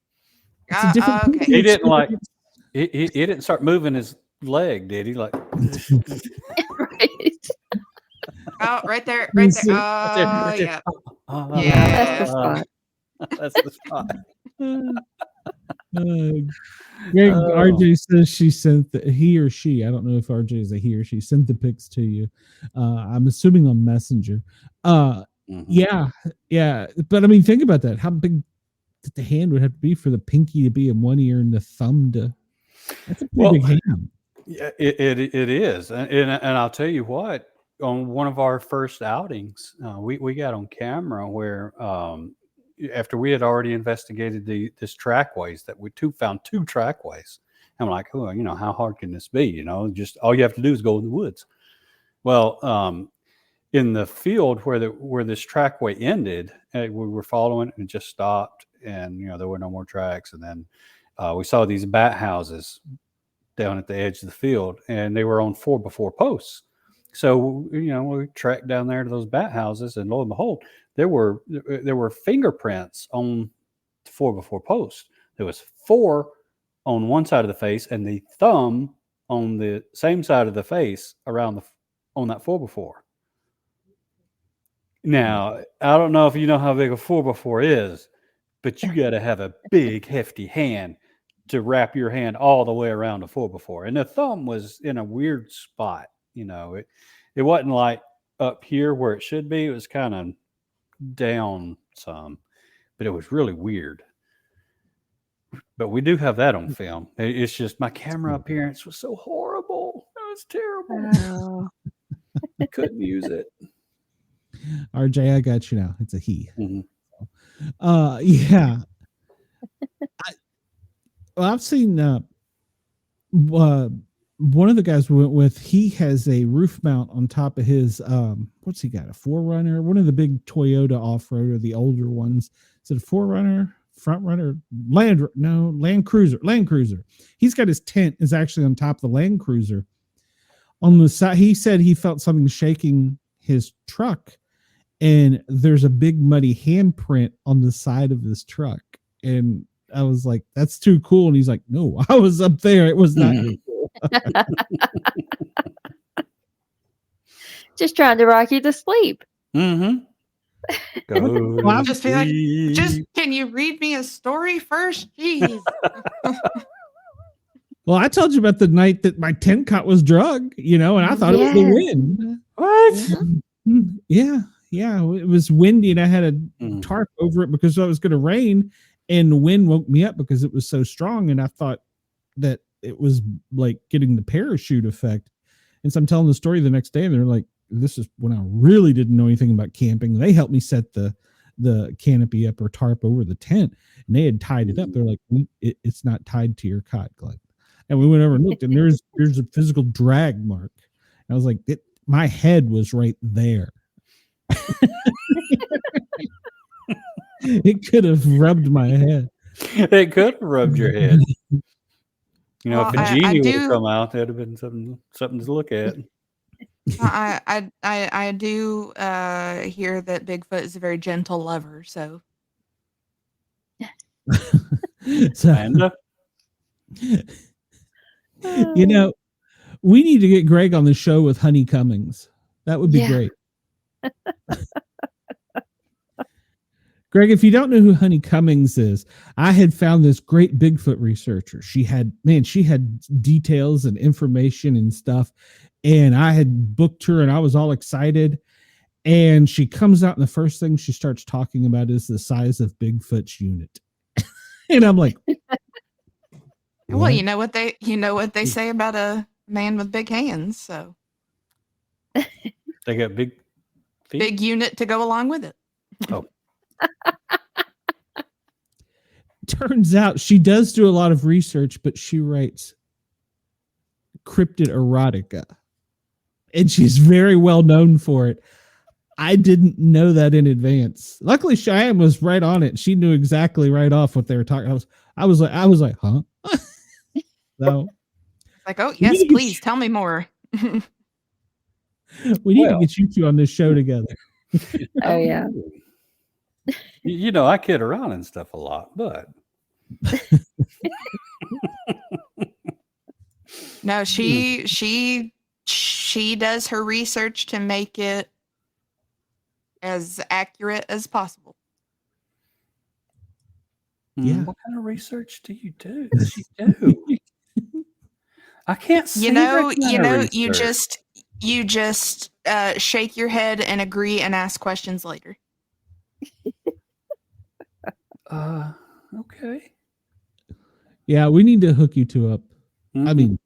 Okay. He didn't he didn't start moving his leg, did he? Like Right. Oh, right there. Oh, yeah. Yeah. That's the spot. That's the spot. Greg, RJ says she sent he or she, I don't know if RJ is a he or she, sent the pics to you. I'm assuming on Messenger. Yeah. But I mean, think about that. How big the hand would have to be for the pinky to be in one ear and the thumb to. That's a pretty big hand. Yeah, it is, and I'll tell you what. On one of our first outings, we got on camera where after we had already investigated this trackways that we found two trackways. I'm like, oh, how hard can this be? Just all you have to do is go in the woods. Well, in the field where this trackway ended, we were following it and it just stopped, and there were no more tracks. And then we saw these bat houses down at the edge of the field, and they were on 4x4 posts. So we tracked down there to those bat houses, and lo and behold, there were fingerprints on the 4x4 post. There was 4 on one side of the face, and the thumb on the same side of the face on that 4x4. Now, I don't know if you know how big a 4x4 is, but you got to have a big, hefty hand to wrap your hand all the way around a 4x4. And the thumb was in a weird spot. It wasn't like up here where it should be. It was kind of down some, but it was really weird. But we do have that on film. It's just my camera appearance was so horrible. It was terrible. Oh. I couldn't use it. RJ, I got you now. It's a he. Mm-hmm. Yeah. I've seen one of the guys we went with, he has a roof mount on top of his what's he got, a 4Runner, one of the big Toyota off-roader, the older ones. Is it a 4Runner, front runner, Land Cruiser. He's got his tent is actually on top of the Land Cruiser. On the side, he said he felt something shaking his truck, and there's a big muddy handprint on the side of his truck. And I was like, that's too cool. And he's like, no, I was up there. It was not cool. Just trying to rock you to sleep. Mm-hmm. Well, just be like, can you read me a story first? Jeez. Well, I told you about the night that my tent cot was drug, and I thought it was the wind. What? Yeah. It was windy, and I had a tarp over it because it was going to rain, and the wind woke me up because it was so strong, and I thought that it was like getting the parachute effect. And so I'm telling the story the next day, and they're like, this is when I really didn't know anything about camping. They helped me set the canopy up or tarp over the tent, and they had tied it up. They're like, it's not tied to your cot, Glenn. And we went over and looked, and there's a physical drag mark. And I was like, my head was right there. It could have rubbed my head. It could have rubbed your head. If a genie would have come out, that'd have been something to look at. I do hear that Bigfoot is a very gentle lover. So, We need to get Greg on the show with Honey Cummings. That would be Yeah. great. Greg, if you don't know who Honey Cummings is, I had found this great Bigfoot researcher. She had details and information and stuff. And I had booked her and I was all excited. And she comes out and the first thing she starts talking about is the size of Bigfoot's unit. And I'm like, Well, what? you know what they say about a man with big hands, so They got big feet. big unit to go along with it. Oh, Turns out she does do a lot of research, but she writes cryptid erotica. And she's very well known for it. I didn't know that in advance. Luckily, Cheyenne was right on it. She knew exactly right off what they were talking. I was like, huh? So Like, oh We yes, need to get please you- tell me more. we need to Well. get you two on this show together. Oh yeah. you know, I kid around and stuff a lot, but No, she does her research to make it as accurate as possible. Yeah. What kind of research do you do? Does she do? I can't see You know, that kind of you research. just shake your head and agree and ask questions later. Okay. Yeah, we need to hook you two up. I Mhm. mean,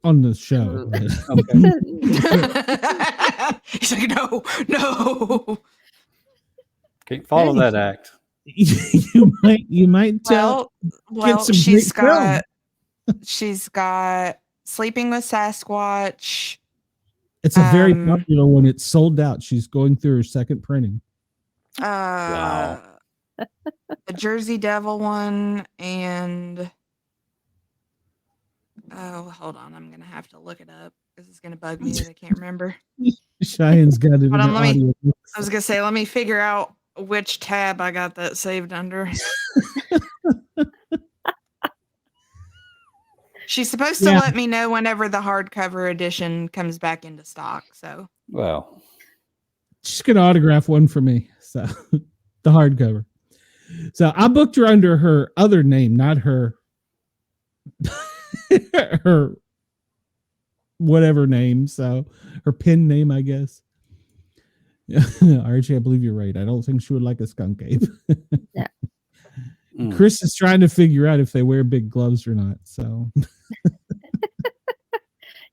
on the show. Okay. He's like, no. Can't follow Hey. that act. you might Well, some she's great film. she's got Sleeping with Sasquatch. It's a very Um, popular one. It's sold out. She's going through her second printing. Wow. The Jersey Devil one, and oh, hold on, I'm gonna have to look it up because it's gonna bug me that I can't remember. Cheyenne's got it in Hold on, her let me- audio. I was gonna say, let me figure out which tab I got that saved under. She's supposed to Yeah. let me know whenever the hardcover edition comes back into stock. So Well, She's gonna autograph one for me. So the hardcover. So I booked her under her other name, not her her whatever name. So her pen name, I guess. Archie, I believe you're right. I don't think she would like a skunk ape. mm. Chris is trying to figure out if they wear big gloves or not. So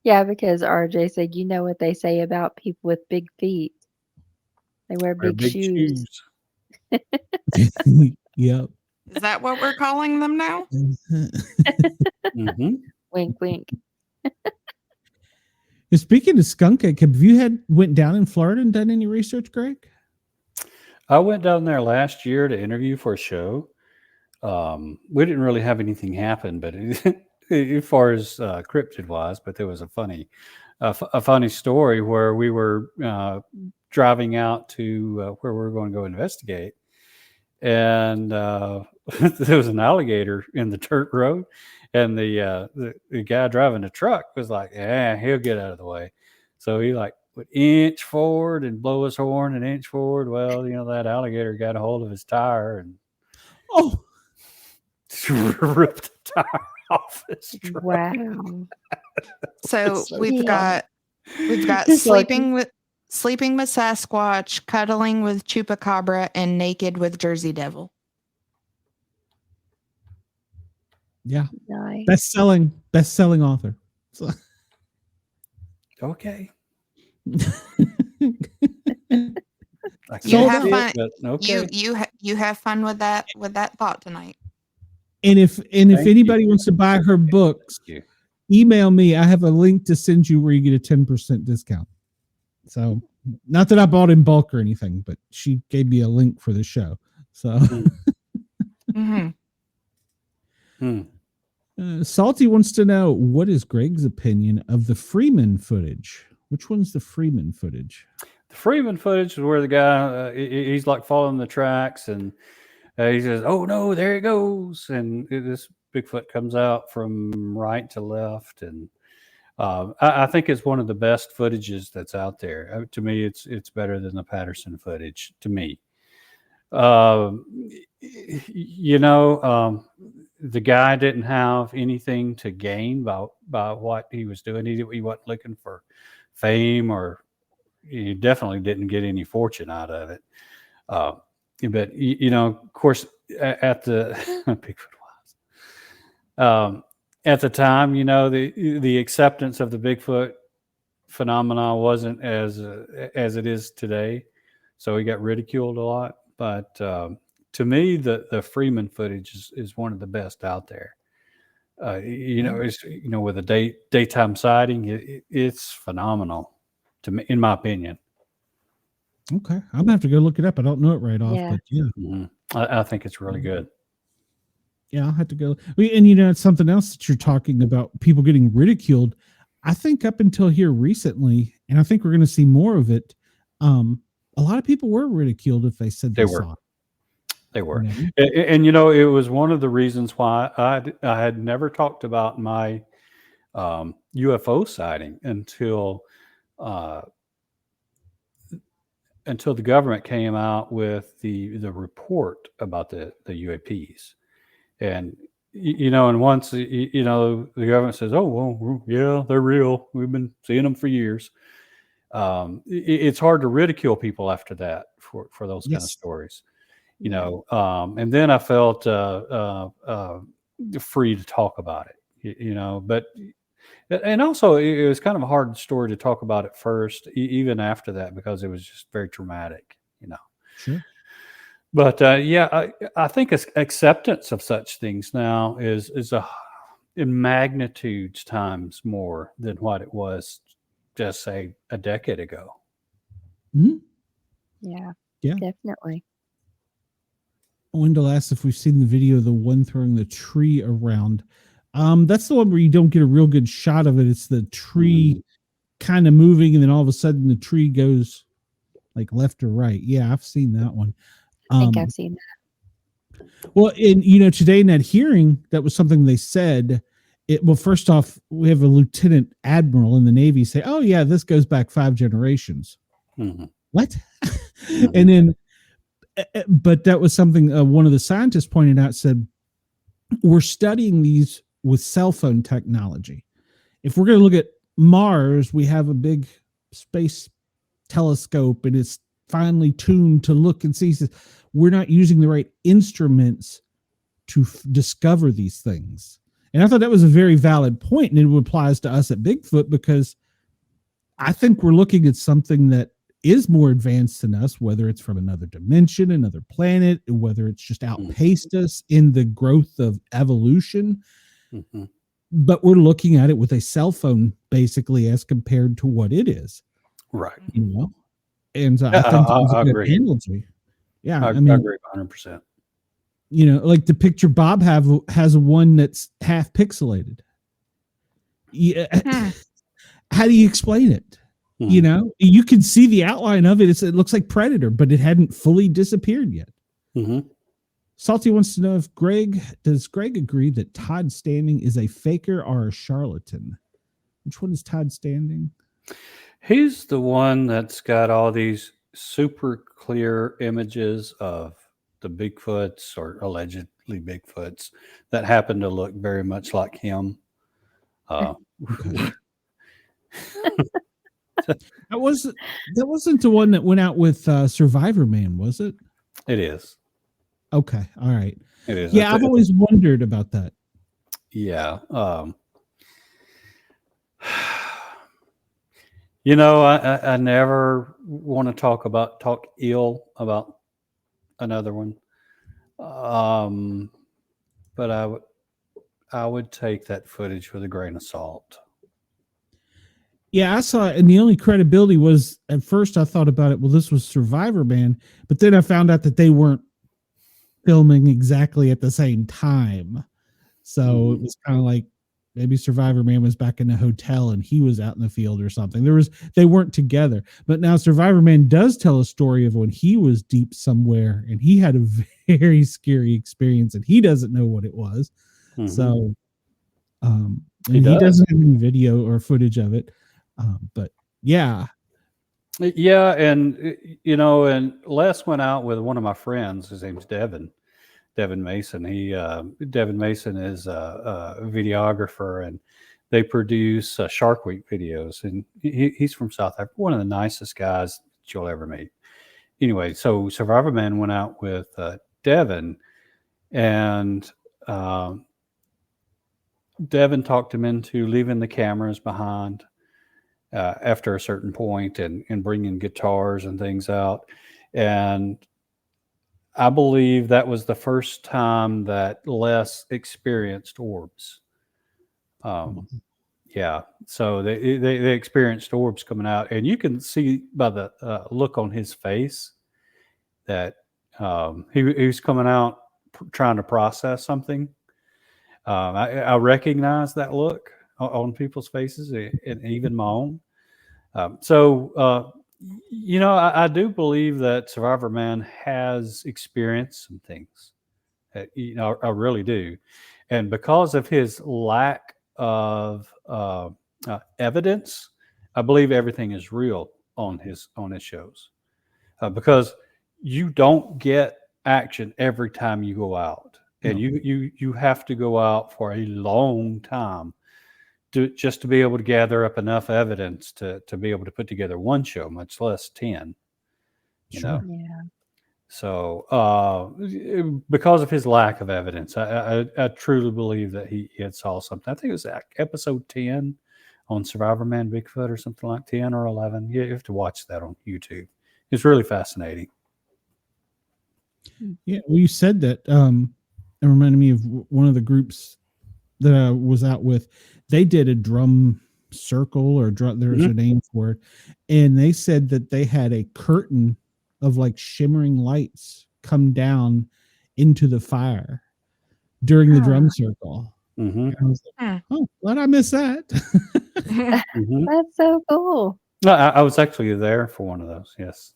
Yeah, because RJ said, you know what they say about people with big feet. They wear Wear big, shoes. yep. is that what we're calling them now? Mhm. Wink, wink. Speaking of skunk ape, have you went down in Florida and done any research, Greg? I went down there last year to interview for a show. We didn't really have anything happen, but as far as cryptid wise, but there was a funny story where we were driving out to where we were going to go investigate, and there was an alligator in the dirt road, and the guy driving the truck was like, "Yeah, he'll get out of the way." So he like would inch forward and blow his horn and inch forward. Well, you know, that alligator got a hold of his tire and Oh, ripped the tire off his truck. Wow. So So we've got It's like- sleeping with Sasquatch, cuddling with Chupacabra, and naked with Jersey Devil. yeah. Nice. Best-selling author. So, Okay. I You can't have see it, fun. but okay. You have fun with that thought tonight. and if Thank anybody you. wants to buy her books, Thank email me. I have a link to send you where you get a 10% discount. So not that I bought in bulk or anything, but she gave me a link for the show. So Mm-hmm. Hmm. Salty wants to know, what is Greg's opinion of the Freeman footage? Which one's the Freeman footage? The Freeman footage is where the guy he's like following the tracks, and he says, "Oh no, there he goes!" And this Bigfoot comes out from right to left, and I think it's one of the best footages that's out there. To me, it's better than the Patterson footage. To me, um, the guy didn't have anything to gain by what he was doing. He wasn't looking for fame, or he definitely didn't get any fortune out of it. Uh, but of course, at the Bigfoot at the time, the acceptance of the Bigfoot phenomena wasn't as it is today, so he got ridiculed a lot. But to me, the Freeman footage is one of the best out there. It's with a daytime sighting, it's phenomenal to me, in my opinion. Okay, I'm gonna have to go look it up. I don't know it right off, Yeah. but yeah. Mm-hmm. I think it's really good. Yeah, I'll have to go. And it's something else that you're talking about, people getting ridiculed. I think up until here recently, and I think we're going to see more of it, a lot of people were ridiculed if they said they saw it. They were. You And it was one of the reasons why I had never talked about my UFO sighting until the government came out with the report about the UAPs. And and once the government says, "Oh well, yeah, they're real. We've been seeing them for years." It's hard to ridicule people after that for those kind of stories, And then I felt free to talk about it, But and also it was kind of a hard story to talk about at first, even after that, because it was just very traumatic, Sure. But I think acceptance of such things now is in magnitudes times more than what it was just say a decade ago. Mm-hmm. Yeah, definitely. Wendell asked if we've seen the video of the one throwing the tree around. That's the one where you don't get a real good shot of it. It's the tree kind of moving, and then all of a sudden the tree goes like left or right. Yeah, I've seen that one. I think I've seen that. Well, and today in that hearing, that was something they said. Well, first off, we have a lieutenant admiral in the Navy say, "Oh yeah, this goes back 5 generations." Mm-hmm. What? And then, but that was something one of the scientists pointed out. Said, we're studying these with cell phone technology. If we're going to look at Mars, we have a big space telescope, and it's finely tuned to look and see. We're not using the right instruments to discover these things. And I thought that was a very valid point, and it applies to us at Bigfoot, because I think we're looking at something that is more advanced than us, whether it's from another dimension, another planet, whether it's just outpaced us in the growth of evolution. Mm-hmm. But we're looking at it with a cell phone, basically, as compared to what it is. Right. And so I think that's a good agree. analogy. Yeah, I agree 100%. Like the picture Bob has one that's half pixelated. Yeah. How do you explain it? Mm-hmm. You can see the outline of it. It looks like Predator, but it hadn't fully disappeared yet. Mm-hmm. Salty wants to know if does Greg agree that Todd Standing is a faker or a charlatan? Which one is Todd Standing? He's the one that's got all these super clear images of the Bigfoots, or allegedly Bigfoots, that happen to look very much like him. Okay. That wasn't the one that went out with Survivor Man, was it? It is. Okay. All right. It is. Yeah, I've always wondered about that. Yeah. I never want to talk ill about another one. But I would take that footage with a grain of salt. Yeah, I saw it, and the only credibility was, at first I thought about it, well, this was Survivor Man, but then I found out that they weren't filming exactly at the same time. So it was kind of like maybe Survivor Man was back in a hotel and he was out in the field or something. They weren't together. But now Survivor Man does tell a story of when he was deep somewhere and he had a very scary experience and he doesn't know what it was. Mm-hmm. So And He he does. doesn't have any video or footage of it. But yeah. Yeah, and and Les went out with one of my friends. His name's Devin Mason. Devin Mason is a videographer, and they produce Shark Week videos. And he's from South Africa, one of the nicest guys that you'll ever meet. Anyway, so Survivor Man went out with Devin, and Devin talked him into leaving the cameras behind after a certain point, and bringing guitars and things out. And I believe that was the first time that Les experienced orbs. Yeah, so they experienced orbs coming out, and you can see by the look on his face that he was coming out trying to process something. I recognize that look on people's faces, and even my own. I do believe that Survivor Man has experienced some things. I really do, and because of his lack of evidence, I believe everything is real on his shows, because you don't get action every time you go out, and you have to go out for a long time just to be able to gather up enough evidence to be able to put together one show, much less 10. Yeah. So because of his lack of evidence, I truly believe that he had saw something. I think it was episode 10 on Survivor Man Bigfoot, or something like 10 or 11. You have to watch that on YouTube. It's really fascinating. Yeah, well, you said that. It reminded me of one of the groups that I was out with. They did a drum circle, or there's a name for it, and they said that they had a curtain of like shimmering lights come down into the fire during the drum circle. And I was like, oh, glad I missed that. That's so cool. No, I was actually there for one of those. Yes.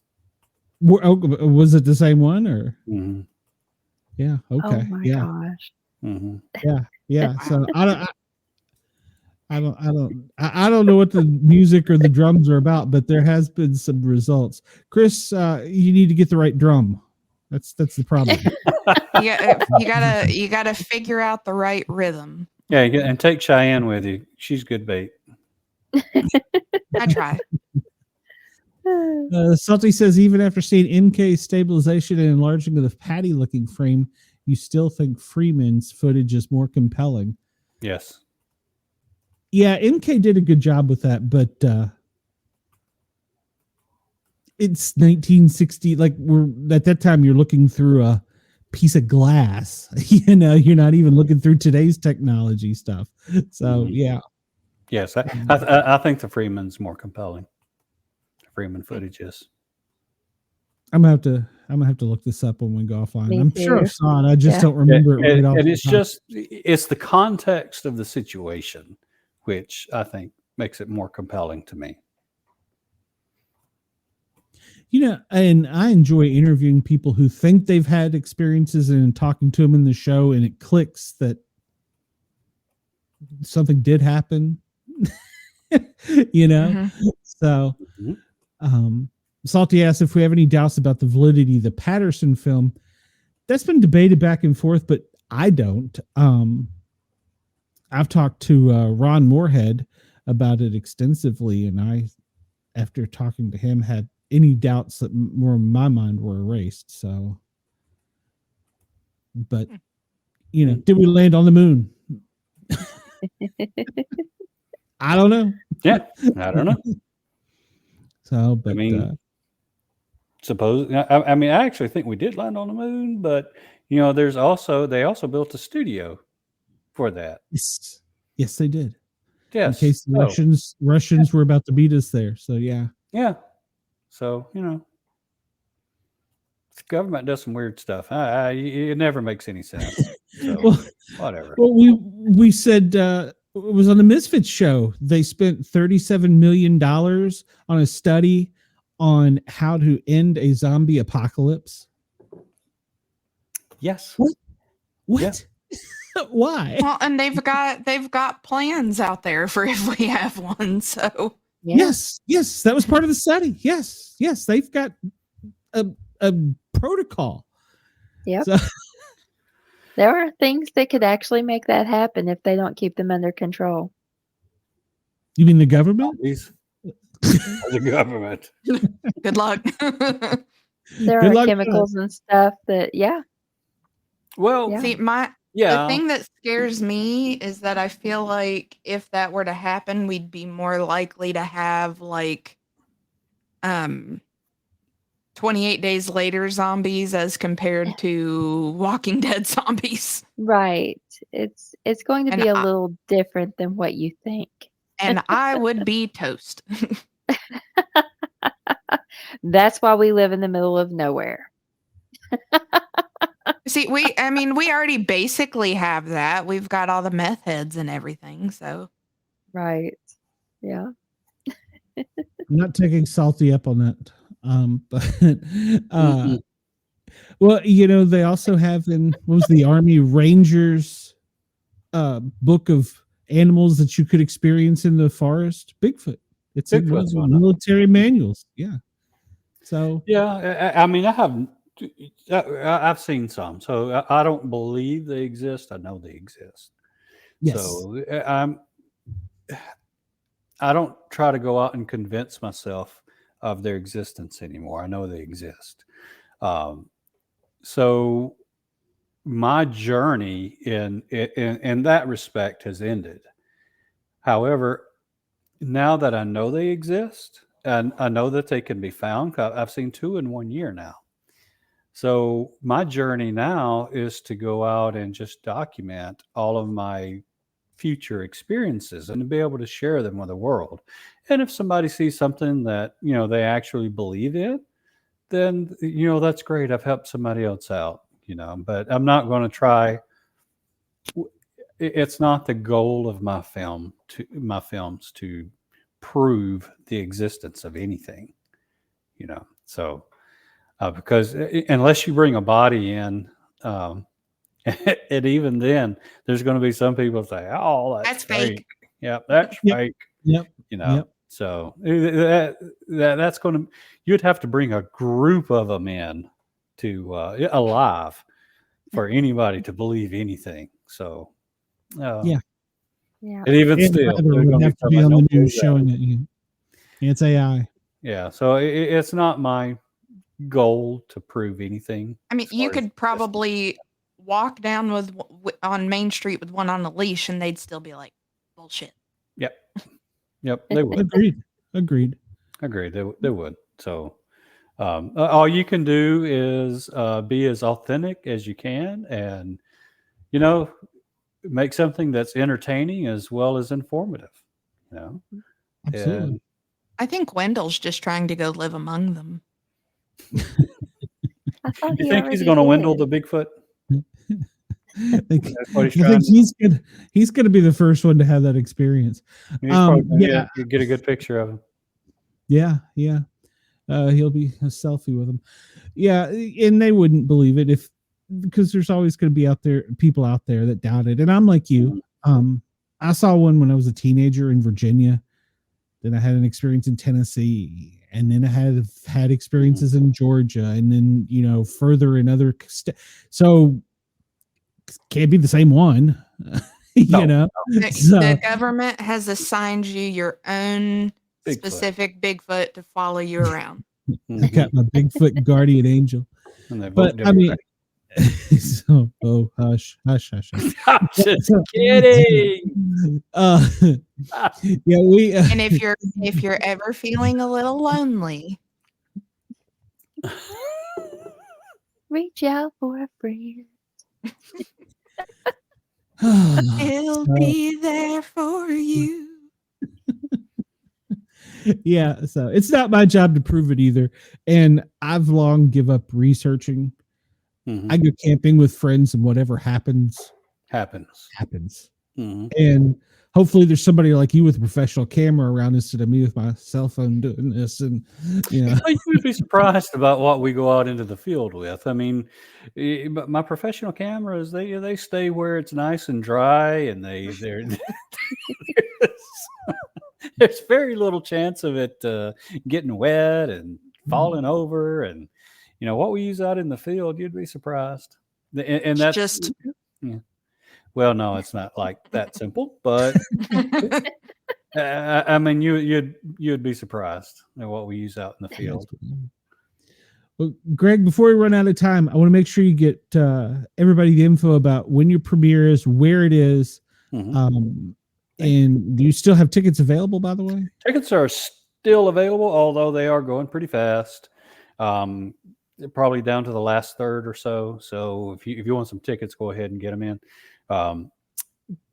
Was it the same one, or? Yeah. Okay. Oh my gosh. Yeah. So I don't know what the music or the drums are about, but there has been some results. Chris, you need to get the right drum. That's the problem. You gotta figure out the right rhythm. Yeah, and take Cheyenne with you. She's good bait. I try. Salty says, even after seeing MK stabilization and enlarging of the patty-looking frame, you still think Freeman's footage is more compelling. Yes. Yeah, MK did a good job with that, but it's 1960. Like, we're at that time, you're looking through a piece of glass. You're not even looking through today's technology stuff. So yeah. Yes, I think the Freeman's more compelling. Freeman footage is. I'm gonna have to look this up when we go offline. Me I'm too. sure I saw it. I just don't remember it right off. And it's the context of the situation, which I think makes it more compelling to me. And I enjoy interviewing people who think they've had experiences and talking to them in the show, and it clicks that something did happen. So Salty asks if we have any doubts about the validity of the Patterson film. That's been debated back and forth, but I don't. I've talked to Ron Moorhead about it extensively, and I, after talking to him, had any doubts that were in my mind were erased. So, but did we land on the moon? I don't know. Yeah, I don't know. So, but I mean, I actually think we did land on the moon, but they also built a studio for that. Yes, they did. Yes. In case the Russians were about to beat us there. So yeah. Yeah. So, the government does some weird stuff. It never makes any sense. So, whatever. Well, we said it was on the Misfit show. They spent $37 million on a study on how to end a zombie apocalypse. Yes. What? Yeah. Why? Well, and they've got plans out there for if we have one. So Yeah. Yes, that was part of the study. Yes, they've got a protocol. Yep. So, There are things that could actually make that happen if they don't keep them under control. you mean the government? These the government. good luck. There Good are luck. chemicals and stuff that, Well, Yeah. See, the thing that scares me is that I feel like if that were to happen, we'd be more likely to have like 28 days later zombies as compared to Walking Dead zombies. right. It's going to And be a I- little different than what you think. And I would be toast. That's why we live in the middle of nowhere. See, we already basically have that. We've got all the meth heads and everything. So Right. Yeah. I'm not taking Salty up on that. But well, they also have what was the Army Rangers book of animals that you could experience in the forest? Bigfoot. It's in one of Bigfoot's the one of them. military manuals. Yeah. So Yeah, I mean, I've seen some, so I don't believe they exist. I know they exist. yes. So I don't try to go out and convince myself of their existence anymore. I know they exist. So my journey in that respect has ended. However, now that I know they exist and I know that they can be found, I've seen 2 in 1 year now. So my journey now is to go out and just document all of my future experiences and to be able to share them with the world. And if somebody sees something that, they actually believe in, then, that's great. I've helped somebody else out, but I'm not going to try. It's not the goal of my films to prove the existence of anything, so because unless you bring a body in, and even then there's going to be some people say, oh, that's fake. Yeah, that's fake. Yep. So that's going to, you'd have to bring a group of them in to alive for anybody to believe anything. So Yeah. and even And still, Weather they're would going have to be on the news showing it. It's AI. Yeah, so it's not my goal to prove anything. I mean, you could probably walk down on Main Street with one on a leash, and they'd still be like, bullshit. Yep, they would. Agreed. They would. So all you can do is be as authentic as you can, and make something that's entertaining as well as informative. Absolutely. And I think Wendell's just trying to go live among them. I thought you think he's going to Wendell the Bigfoot? I think he's he's going to be the first one to have that experience. You get a good picture of him. Yeah. He'll be a selfie with him. Yeah, and they wouldn't believe it because there's always going to be people out there that doubt it. And I'm like you. I saw one when I was a teenager in Virginia. Then I had an experience in Tennessee, and then I had experiences in Georgia, and then further in other so can't be the same one. The government has assigned you your own specific Bigfoot to follow you around. I got my Bigfoot guardian angel. But I mean, so hush. I'm just kidding. Yeah, we. And if you're ever feeling a little lonely, reach out for a friend. he'll be there for you. Yeah, so it's not my job to prove it either, and I've long give up researching. I go camping with friends, and whatever happens. Mhm. And hopefully there's somebody like you with a professional camera around instead of me with my cell phone doing this. And, Well, you would be surprised about what we go out into the field with. I mean, but my professional cameras, they stay where it's nice and dry, and they're there's very little chance of it getting wet and falling over. And what we use out in the field, you'd be surprised. And It's that's just yeah. Well, no, it's not like that simple, but I mean, you'd be surprised at what we use out in the field. Well, Greg, before we run out of time, I want to make sure you get everybody the info about when your premiere is, where it is. Mhm. And do you still have tickets available, by the way? Tickets are still available, although they are going pretty fast. They're probably down to the last third or so. So if you want some tickets, go ahead and get them in.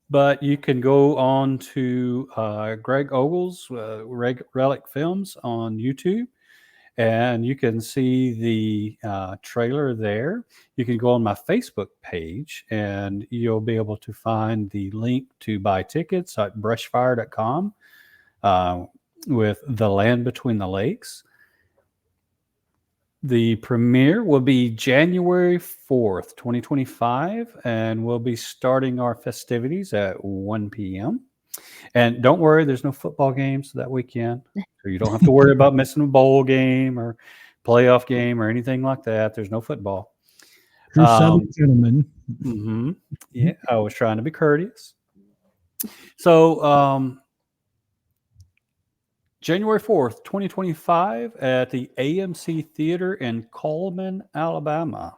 But you can go on to Greg Ogles, Relic Films on YouTube, and you can see the trailer there. You can go on my Facebook page, and you'll be able to find the link to buy tickets at brushfire.com with The Land Between the Lakes. The premiere will be January 4th, 2025, and we'll be starting our festivities at 1 p.m. And don't worry, there's no football games that weekend. So you don't have to worry about missing a bowl game or playoff game or anything like that. There's no football. True Southern gentleman. Mm-hmm. Yeah, I was trying to be courteous. So January 4th, 2025 at the AMC Theater in Coleman, Alabama.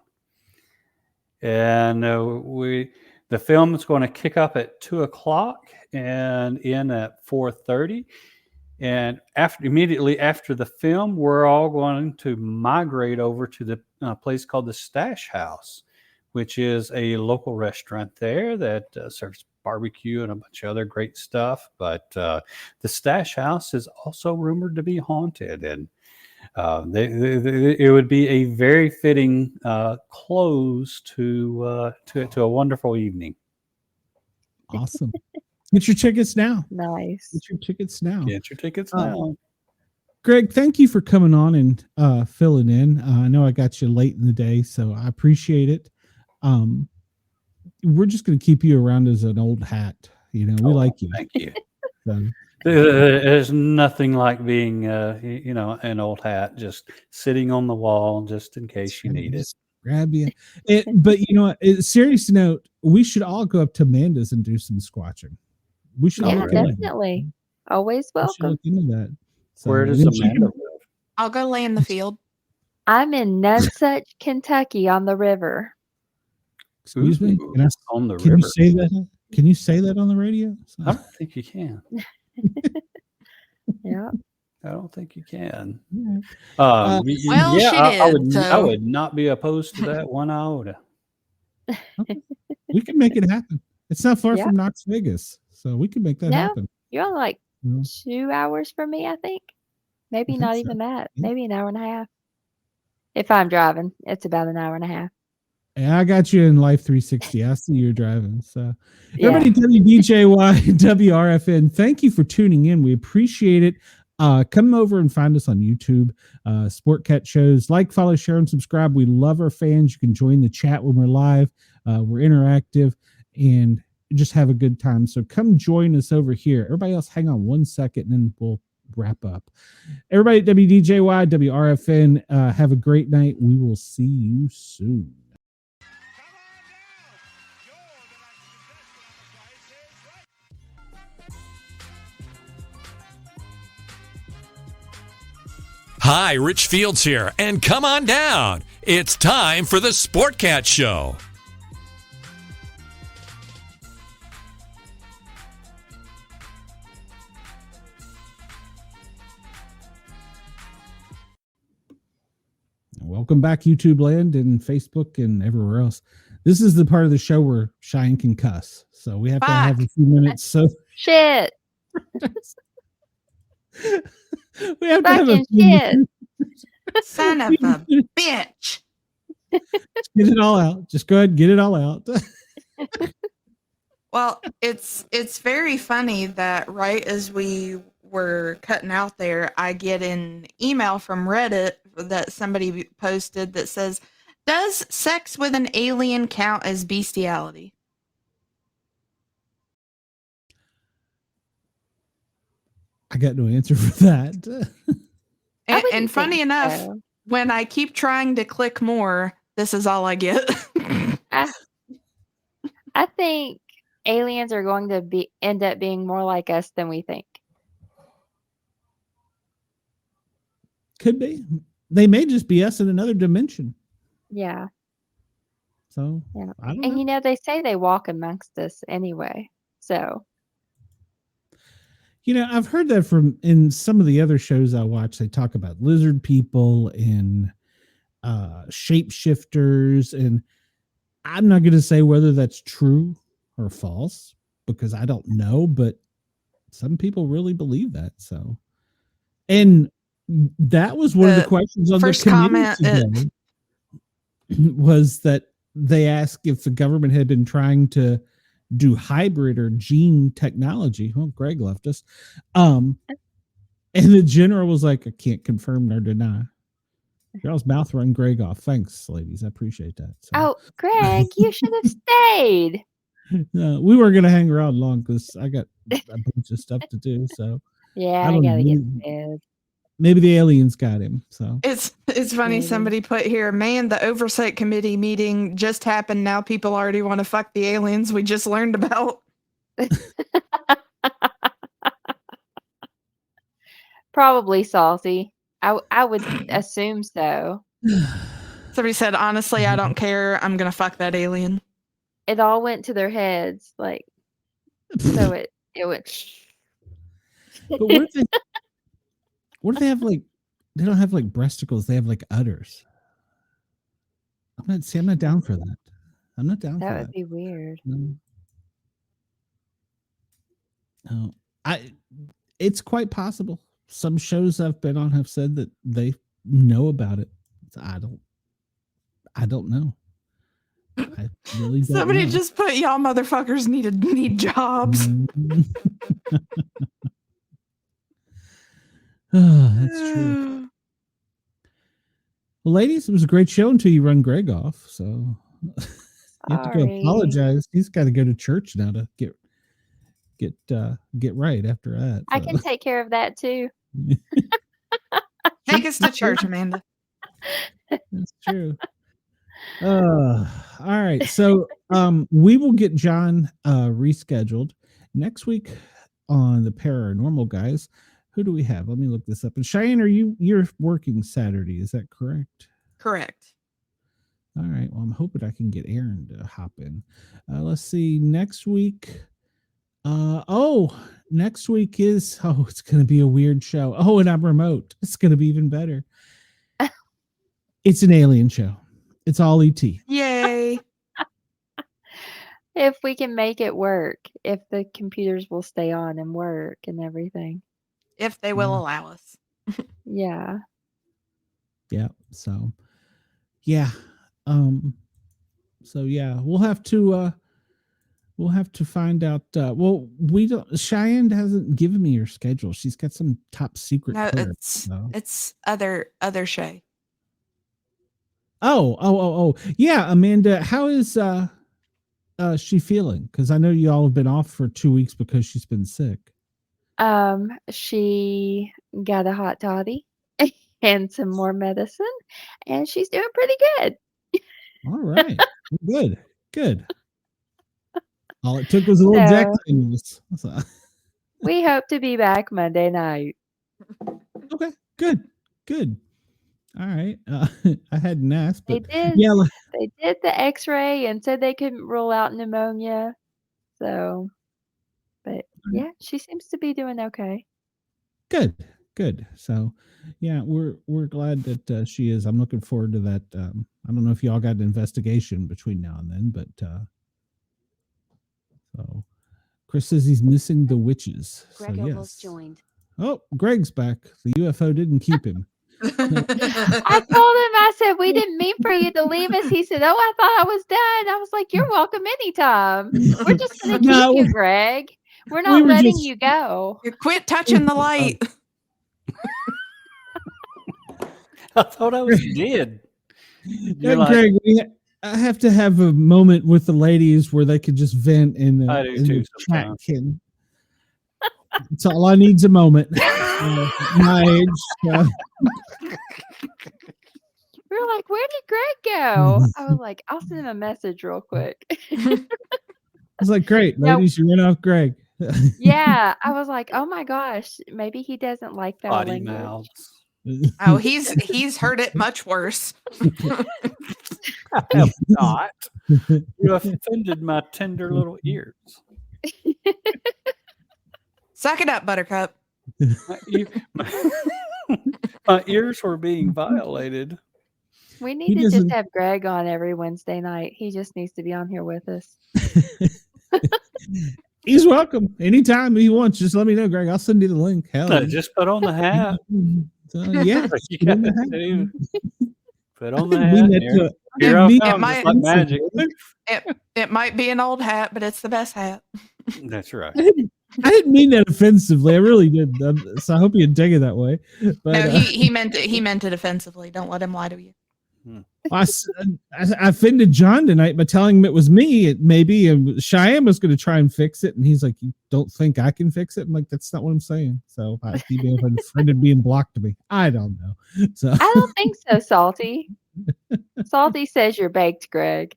And the film is going to kick up at 2:00 and end at 4:30. And immediately after the film, we're all going to migrate over to the place called the Stash House, which is a local restaurant there that serves barbecue and a bunch of other great stuff. But the Stash House is also rumored to be haunted, and it would be a very fitting close to a wonderful evening. Awesome. Get your tickets now. Nice. Get your tickets now. Get your tickets now. Greg, thank you for coming on and filling in. I know I got you late in the day, so I appreciate it. We're just going to keep you around as an old hat. We like you. Thank you. So, there's nothing like being, an old hat, just sitting on the wall, just in case you need it. Grab you. But serious note, we should all go up to Amanda's and do some squatching. We should. Yeah, look into definitely. Always that. We should welcome. look into that. So, Where does Amanda live? I'll go lay in the field. I'm in Nonsuch, Kentucky on the river. Excuse me? Ooh, on the Can river. you say that? Can you say that on the radio? I don't think you can. Yeah. I don't think you can. Well, she did, I would not be opposed to that one iota. We can make it happen. It's not far Yeah. from Knox Vegas, so we can make that No. happen. You're only like Yeah. 2 hours from me, I think. Maybe I think not so. even that. Yeah. Maybe an hour and a half. If I'm driving, it's about an hour and a half. Yeah, I got you in Life 360. I see you're driving. So, Yeah. everybody, WDJY, WRFN, thank you for tuning in. We appreciate it. Come over and find us on YouTube, Sportcat shows. Like, follow, share, and subscribe. We love our fans. You can join the chat when we're live. We're interactive and just have a good time. So come join us over here. Everybody else, hang on 1 second and then we'll wrap up. Everybody at WDJY, WRFN, have a great night. We will see you soon. Hi, Rich Fields here, and come on down. It's time for the Sportcat Show. Welcome back, YouTube land and Facebook and everywhere else. This is the part of the show where Cheyenne can cuss. So we have to have a few minutes. So Shit. we have to have a Fucking few shit. minutes. Son of a bitch. Get it all out. Just go ahead and get it all out. Well, it's very funny that right as we were cutting out there, I get an email from Reddit that somebody posted that says, "Does sex with an alien count as bestiality?" I got no answer for that. I And wouldn't funny think enough, so. when I keep trying to click more, this is all I get. I think aliens are going to end up being more like us than we think. Could be. They may just be us in another dimension. Yeah. So Yeah. I don't And know. they say they walk amongst us anyway. So I've heard that from in some of the other shows I watch. They talk about lizard people and shapeshifters, and I'm not going to say whether that's true or false because I don't know, but some people really believe that. So, and that was one of the questions on the first committee comment, today was that they asked if the government had been trying to do hybrid or gene technology. Well, Greg left us. And the general was like, I can't confirm nor deny. Y'all's mouth run Greg off. Thanks, ladies. I appreciate that. So, Oh, Greg, you should have stayed. we weren't going to hang around long because I got a bunch of stuff to do. So Yeah, I I don't gotta get know. to bed. Maybe the aliens got him. So it's funny. Maybe. Somebody put here, man, the oversight committee meeting just happened. Now people already want to fuck the aliens we just learned about. Probably salty. I would assume so. Somebody said, honestly, I don't care. I'm gonna fuck that alien. It all went to their heads, like so it went. But what if they have like, they don't have like breasticles, they have like udders. I'm not down for that. I'm not down for That would that. be weird. No. It's quite possible. Some shows I've been on have said that they know about it. I don't know. I really don't Somebody know. just put, y'all motherfuckers need jobs. Oh, that's true. Well, ladies, it was a great show until you run Greg off. So you have to go apologize. He's got to go to church now to get right after that. So. I can take care of that too. Take us to church, Amanda. That's true. All right. So we will get John rescheduled next week on the Paranormal Guys. Who do we have? Let me look this up. And Cheyenne, you're working Saturday, is that correct? Correct. All right. Well, I'm hoping I can get Aaron to hop in. Let's see. Next week. Next week is it's gonna be a weird show. Oh, and I'm remote. It's gonna be even better. It's an alien show. It's all ET. Yay. If we can make it work, if the computers will stay on and work and everything. If they will allow us. Yeah. Yeah. So yeah. So yeah, we'll have to find out. Well, we don't. Cheyenne hasn't given me her schedule. She's got some top secret. No, clearance, it's other Shay. Oh. Yeah, Amanda, how is she feeling? Because I know you all have been off for 2 weeks because she's been sick. She got a hot toddy and some more medicine, and she's doing pretty good. All right. Good. All it took was a little Jack Daniels. So. We hope to be back Monday night. Okay, good. All right. I hadn't asked, but They did the X-ray and said they couldn't rule out pneumonia. So, but yeah, she seems to be doing okay. Good. So, yeah, we're glad that she is. I'm looking forward to that. I don't know if y'all got an investigation between now and then, but so Chris says he's missing the witches. Greg so Ogles yes. joined. Oh, Greg's back. The UFO didn't keep him. I told him, I said, we didn't mean for you to leave us. He said, oh, I thought I was done. I was like, you're welcome anytime. We're just going to keep you, Greg. We're not letting you go. You quit touching the light. I thought I was dead. You're like, Greg, I have to have a moment with the ladies where they could just vent in I do the too chat sometimes. can. That's all I need's a moment. My age. We were like, where did Greg go? I was like, I'll send him a message real quick. I was like, great, No. ladies, you ran off Greg. Yeah, I was like, oh my gosh, maybe he doesn't like that potty language. mouths. Oh, he's heard it much worse. I have not. You offended my tender little ears. Suck it up, Buttercup. My ears were being violated. We need to just have Greg on every Wednesday night. He just needs to be on here with us. He's welcome anytime he wants. Just let me know, Greg. I'll send you the link. Hell, Just put on the hat. Yeah, You got to put on the hat. Here I come, just like magic. It might be an old hat, but it's the best hat. That's right. I didn't mean that offensively. I really did. So I hope you take it that way. But, no, he meant it. He meant it offensively. Don't let him lie to you. I offended John tonight by telling him it was me. Maybe Cheyenne was going to try and fix it, and he's like, "You don't think I can fix it?" I'm like, "That's not what I'm saying." So he may have offended being blocked to me. I don't know. So I don't think so, Salty. Salty says you're baked, Greg.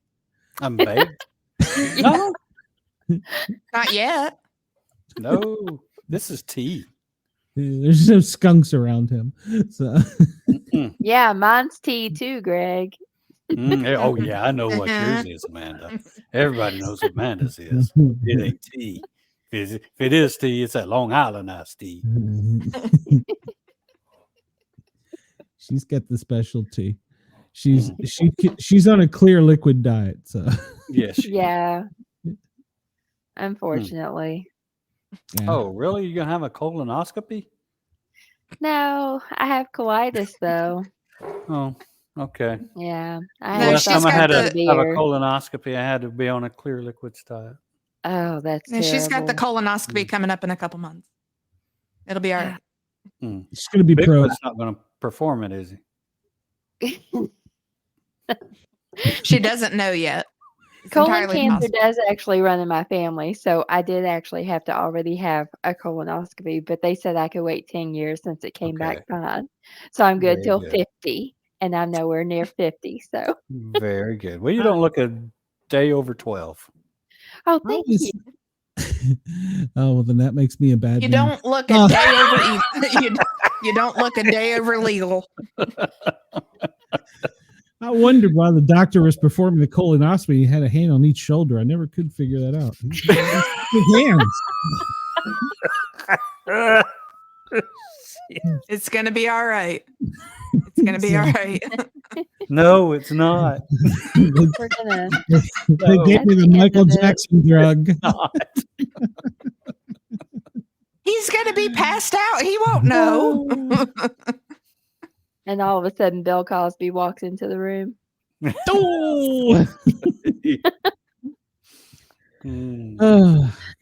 I'm baked. No, not yet. No, this is tea. There's no skunks around him. So yeah, mine's tea too, Greg. Oh yeah, I know what yours is, Amanda. Everybody knows what Amanda's is. It ain't tea. If it is tea, it's that Long Island iced tea. She's got the specialty. She's on a clear liquid diet. So yes. Yeah. Unfortunately. Yeah. Oh, really? You're gonna have a colonoscopy? No, I have colitis though. Oh, okay. Yeah. Last time I had to have a colonoscopy, I had to be on a clear liquids diet. Oh, that's terrible. She's got the colonoscopy coming up in a couple months. It'll be all right. It's going to be Bigfoot's not going to perform it, is he? She doesn't know yet. It's colon cancer does actually run in my family, so I did actually have to already have a colonoscopy, but they said I could wait 10 years since it came back fine. So I'm good till 50, and I'm nowhere near 50. So very good. Well, you don't look a day over 12. Oh, thank you. Oh, well, then that makes me a bad You man. don't look a day over you don't look a day over legal. I wondered why the doctor was performing the colonoscopy. He had a hand on each shoulder. I never could figure that out. His hands. It's gonna be all right. It's gonna be all right. No, it's not. We're gonna. They gave me the Michael Jackson drug. He's gonna be passed out. He won't know. And all of a sudden, Bill Cosby walks into the room. Oh!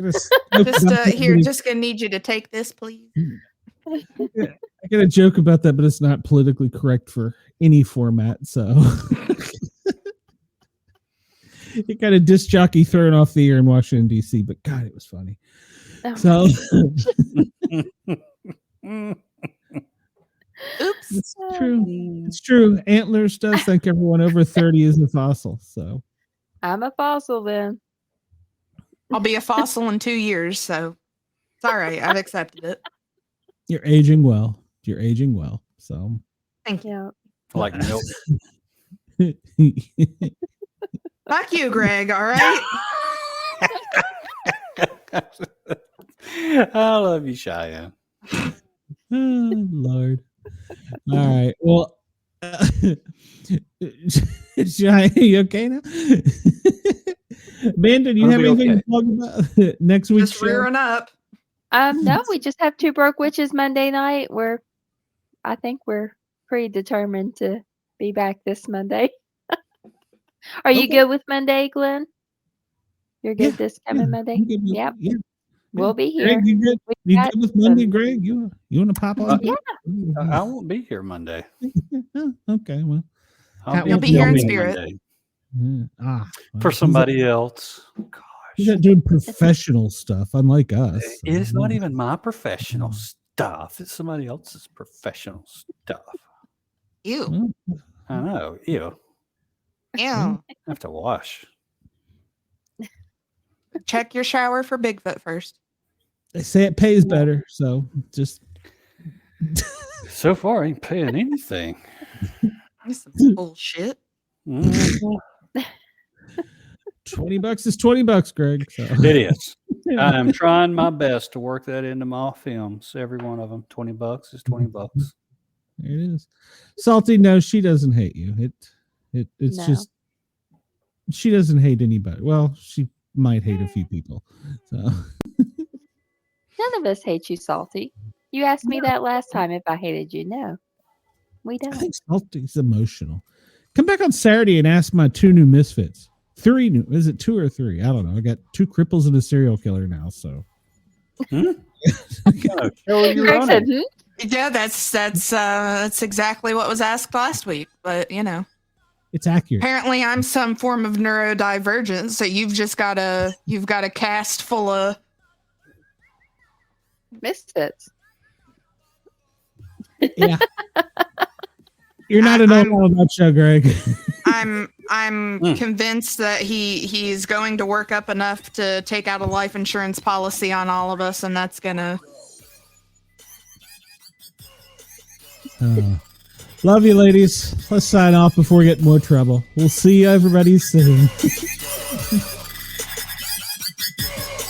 Just gonna need you to take this, please. I got a joke about that, but it's not politically correct for any format. So it got a disc jockey thrown off the air in Washington D.C. But God, it was funny. Oh. So. Oops. It's true. It's true. Antlers does think everyone over 30 is a fossil. So I'm a fossil then. I'll be a fossil in 2 years, so it's all right. I've accepted it. You're aging well. You're aging well. So thank you. Like milk. Fuck you, Greg. All right. I love you, Cheyenne. Oh, Lord. All right. Well, Cheyenne, you okay now? Amanda, do you have anything to talk about next week? Just rearing up. No, we just have Two Broke Witches Monday night. I think we're predetermined to be back this Monday. Are you Okay. good with Monday, Glenn? You're good Yeah, this coming Monday? I'm good with- Yep. yeah. We'll be here. Greg, you good? We You got good with Monday, some- Greg? You want to pop on? Yeah. I won't be here Monday. Okay, well. You'll be here in Monday. spirit. Well, For somebody else. Gosh. He's not doing professional stuff, unlike us. It's not even my professional stuff. It's somebody else's professional stuff. Ew. Well, I know. Ew. Ew. I have to wash. Check your shower for Bigfoot first. they say it pays better, so just So far, I ain't paying anything. That's some bullshit. Mhm. $20 is $20, Greg. So. It is. I am trying my best to work that into my films. Every one of them. $20 is $20. There it is. Salty, no, she doesn't hate you. It's No. just she doesn't hate anybody. Well, she might hate a few people. So None of us hate you, Salty. You asked me that last time if I hated you. No, we I don't. think Salty's emotional. Come back on Saturday and ask my 2 new Misfits. 3 new. Is it 2 or 3? I don't know. I got 2 cripples and a serial killer now. So What kind of show are you Greg said, running? Yeah, that's exactly what was asked last week. But it's accurate. apparently I'm some form of neurodivergent. So you've got a cast full of Misfits. Yeah. You're not an old nutshell, Greg. I'm convinced that he's going to work up enough to take out a life insurance policy on all of us, and that's gonna. Love you, ladies. Let's sign off before we get in more trouble. We'll see you everybody soon.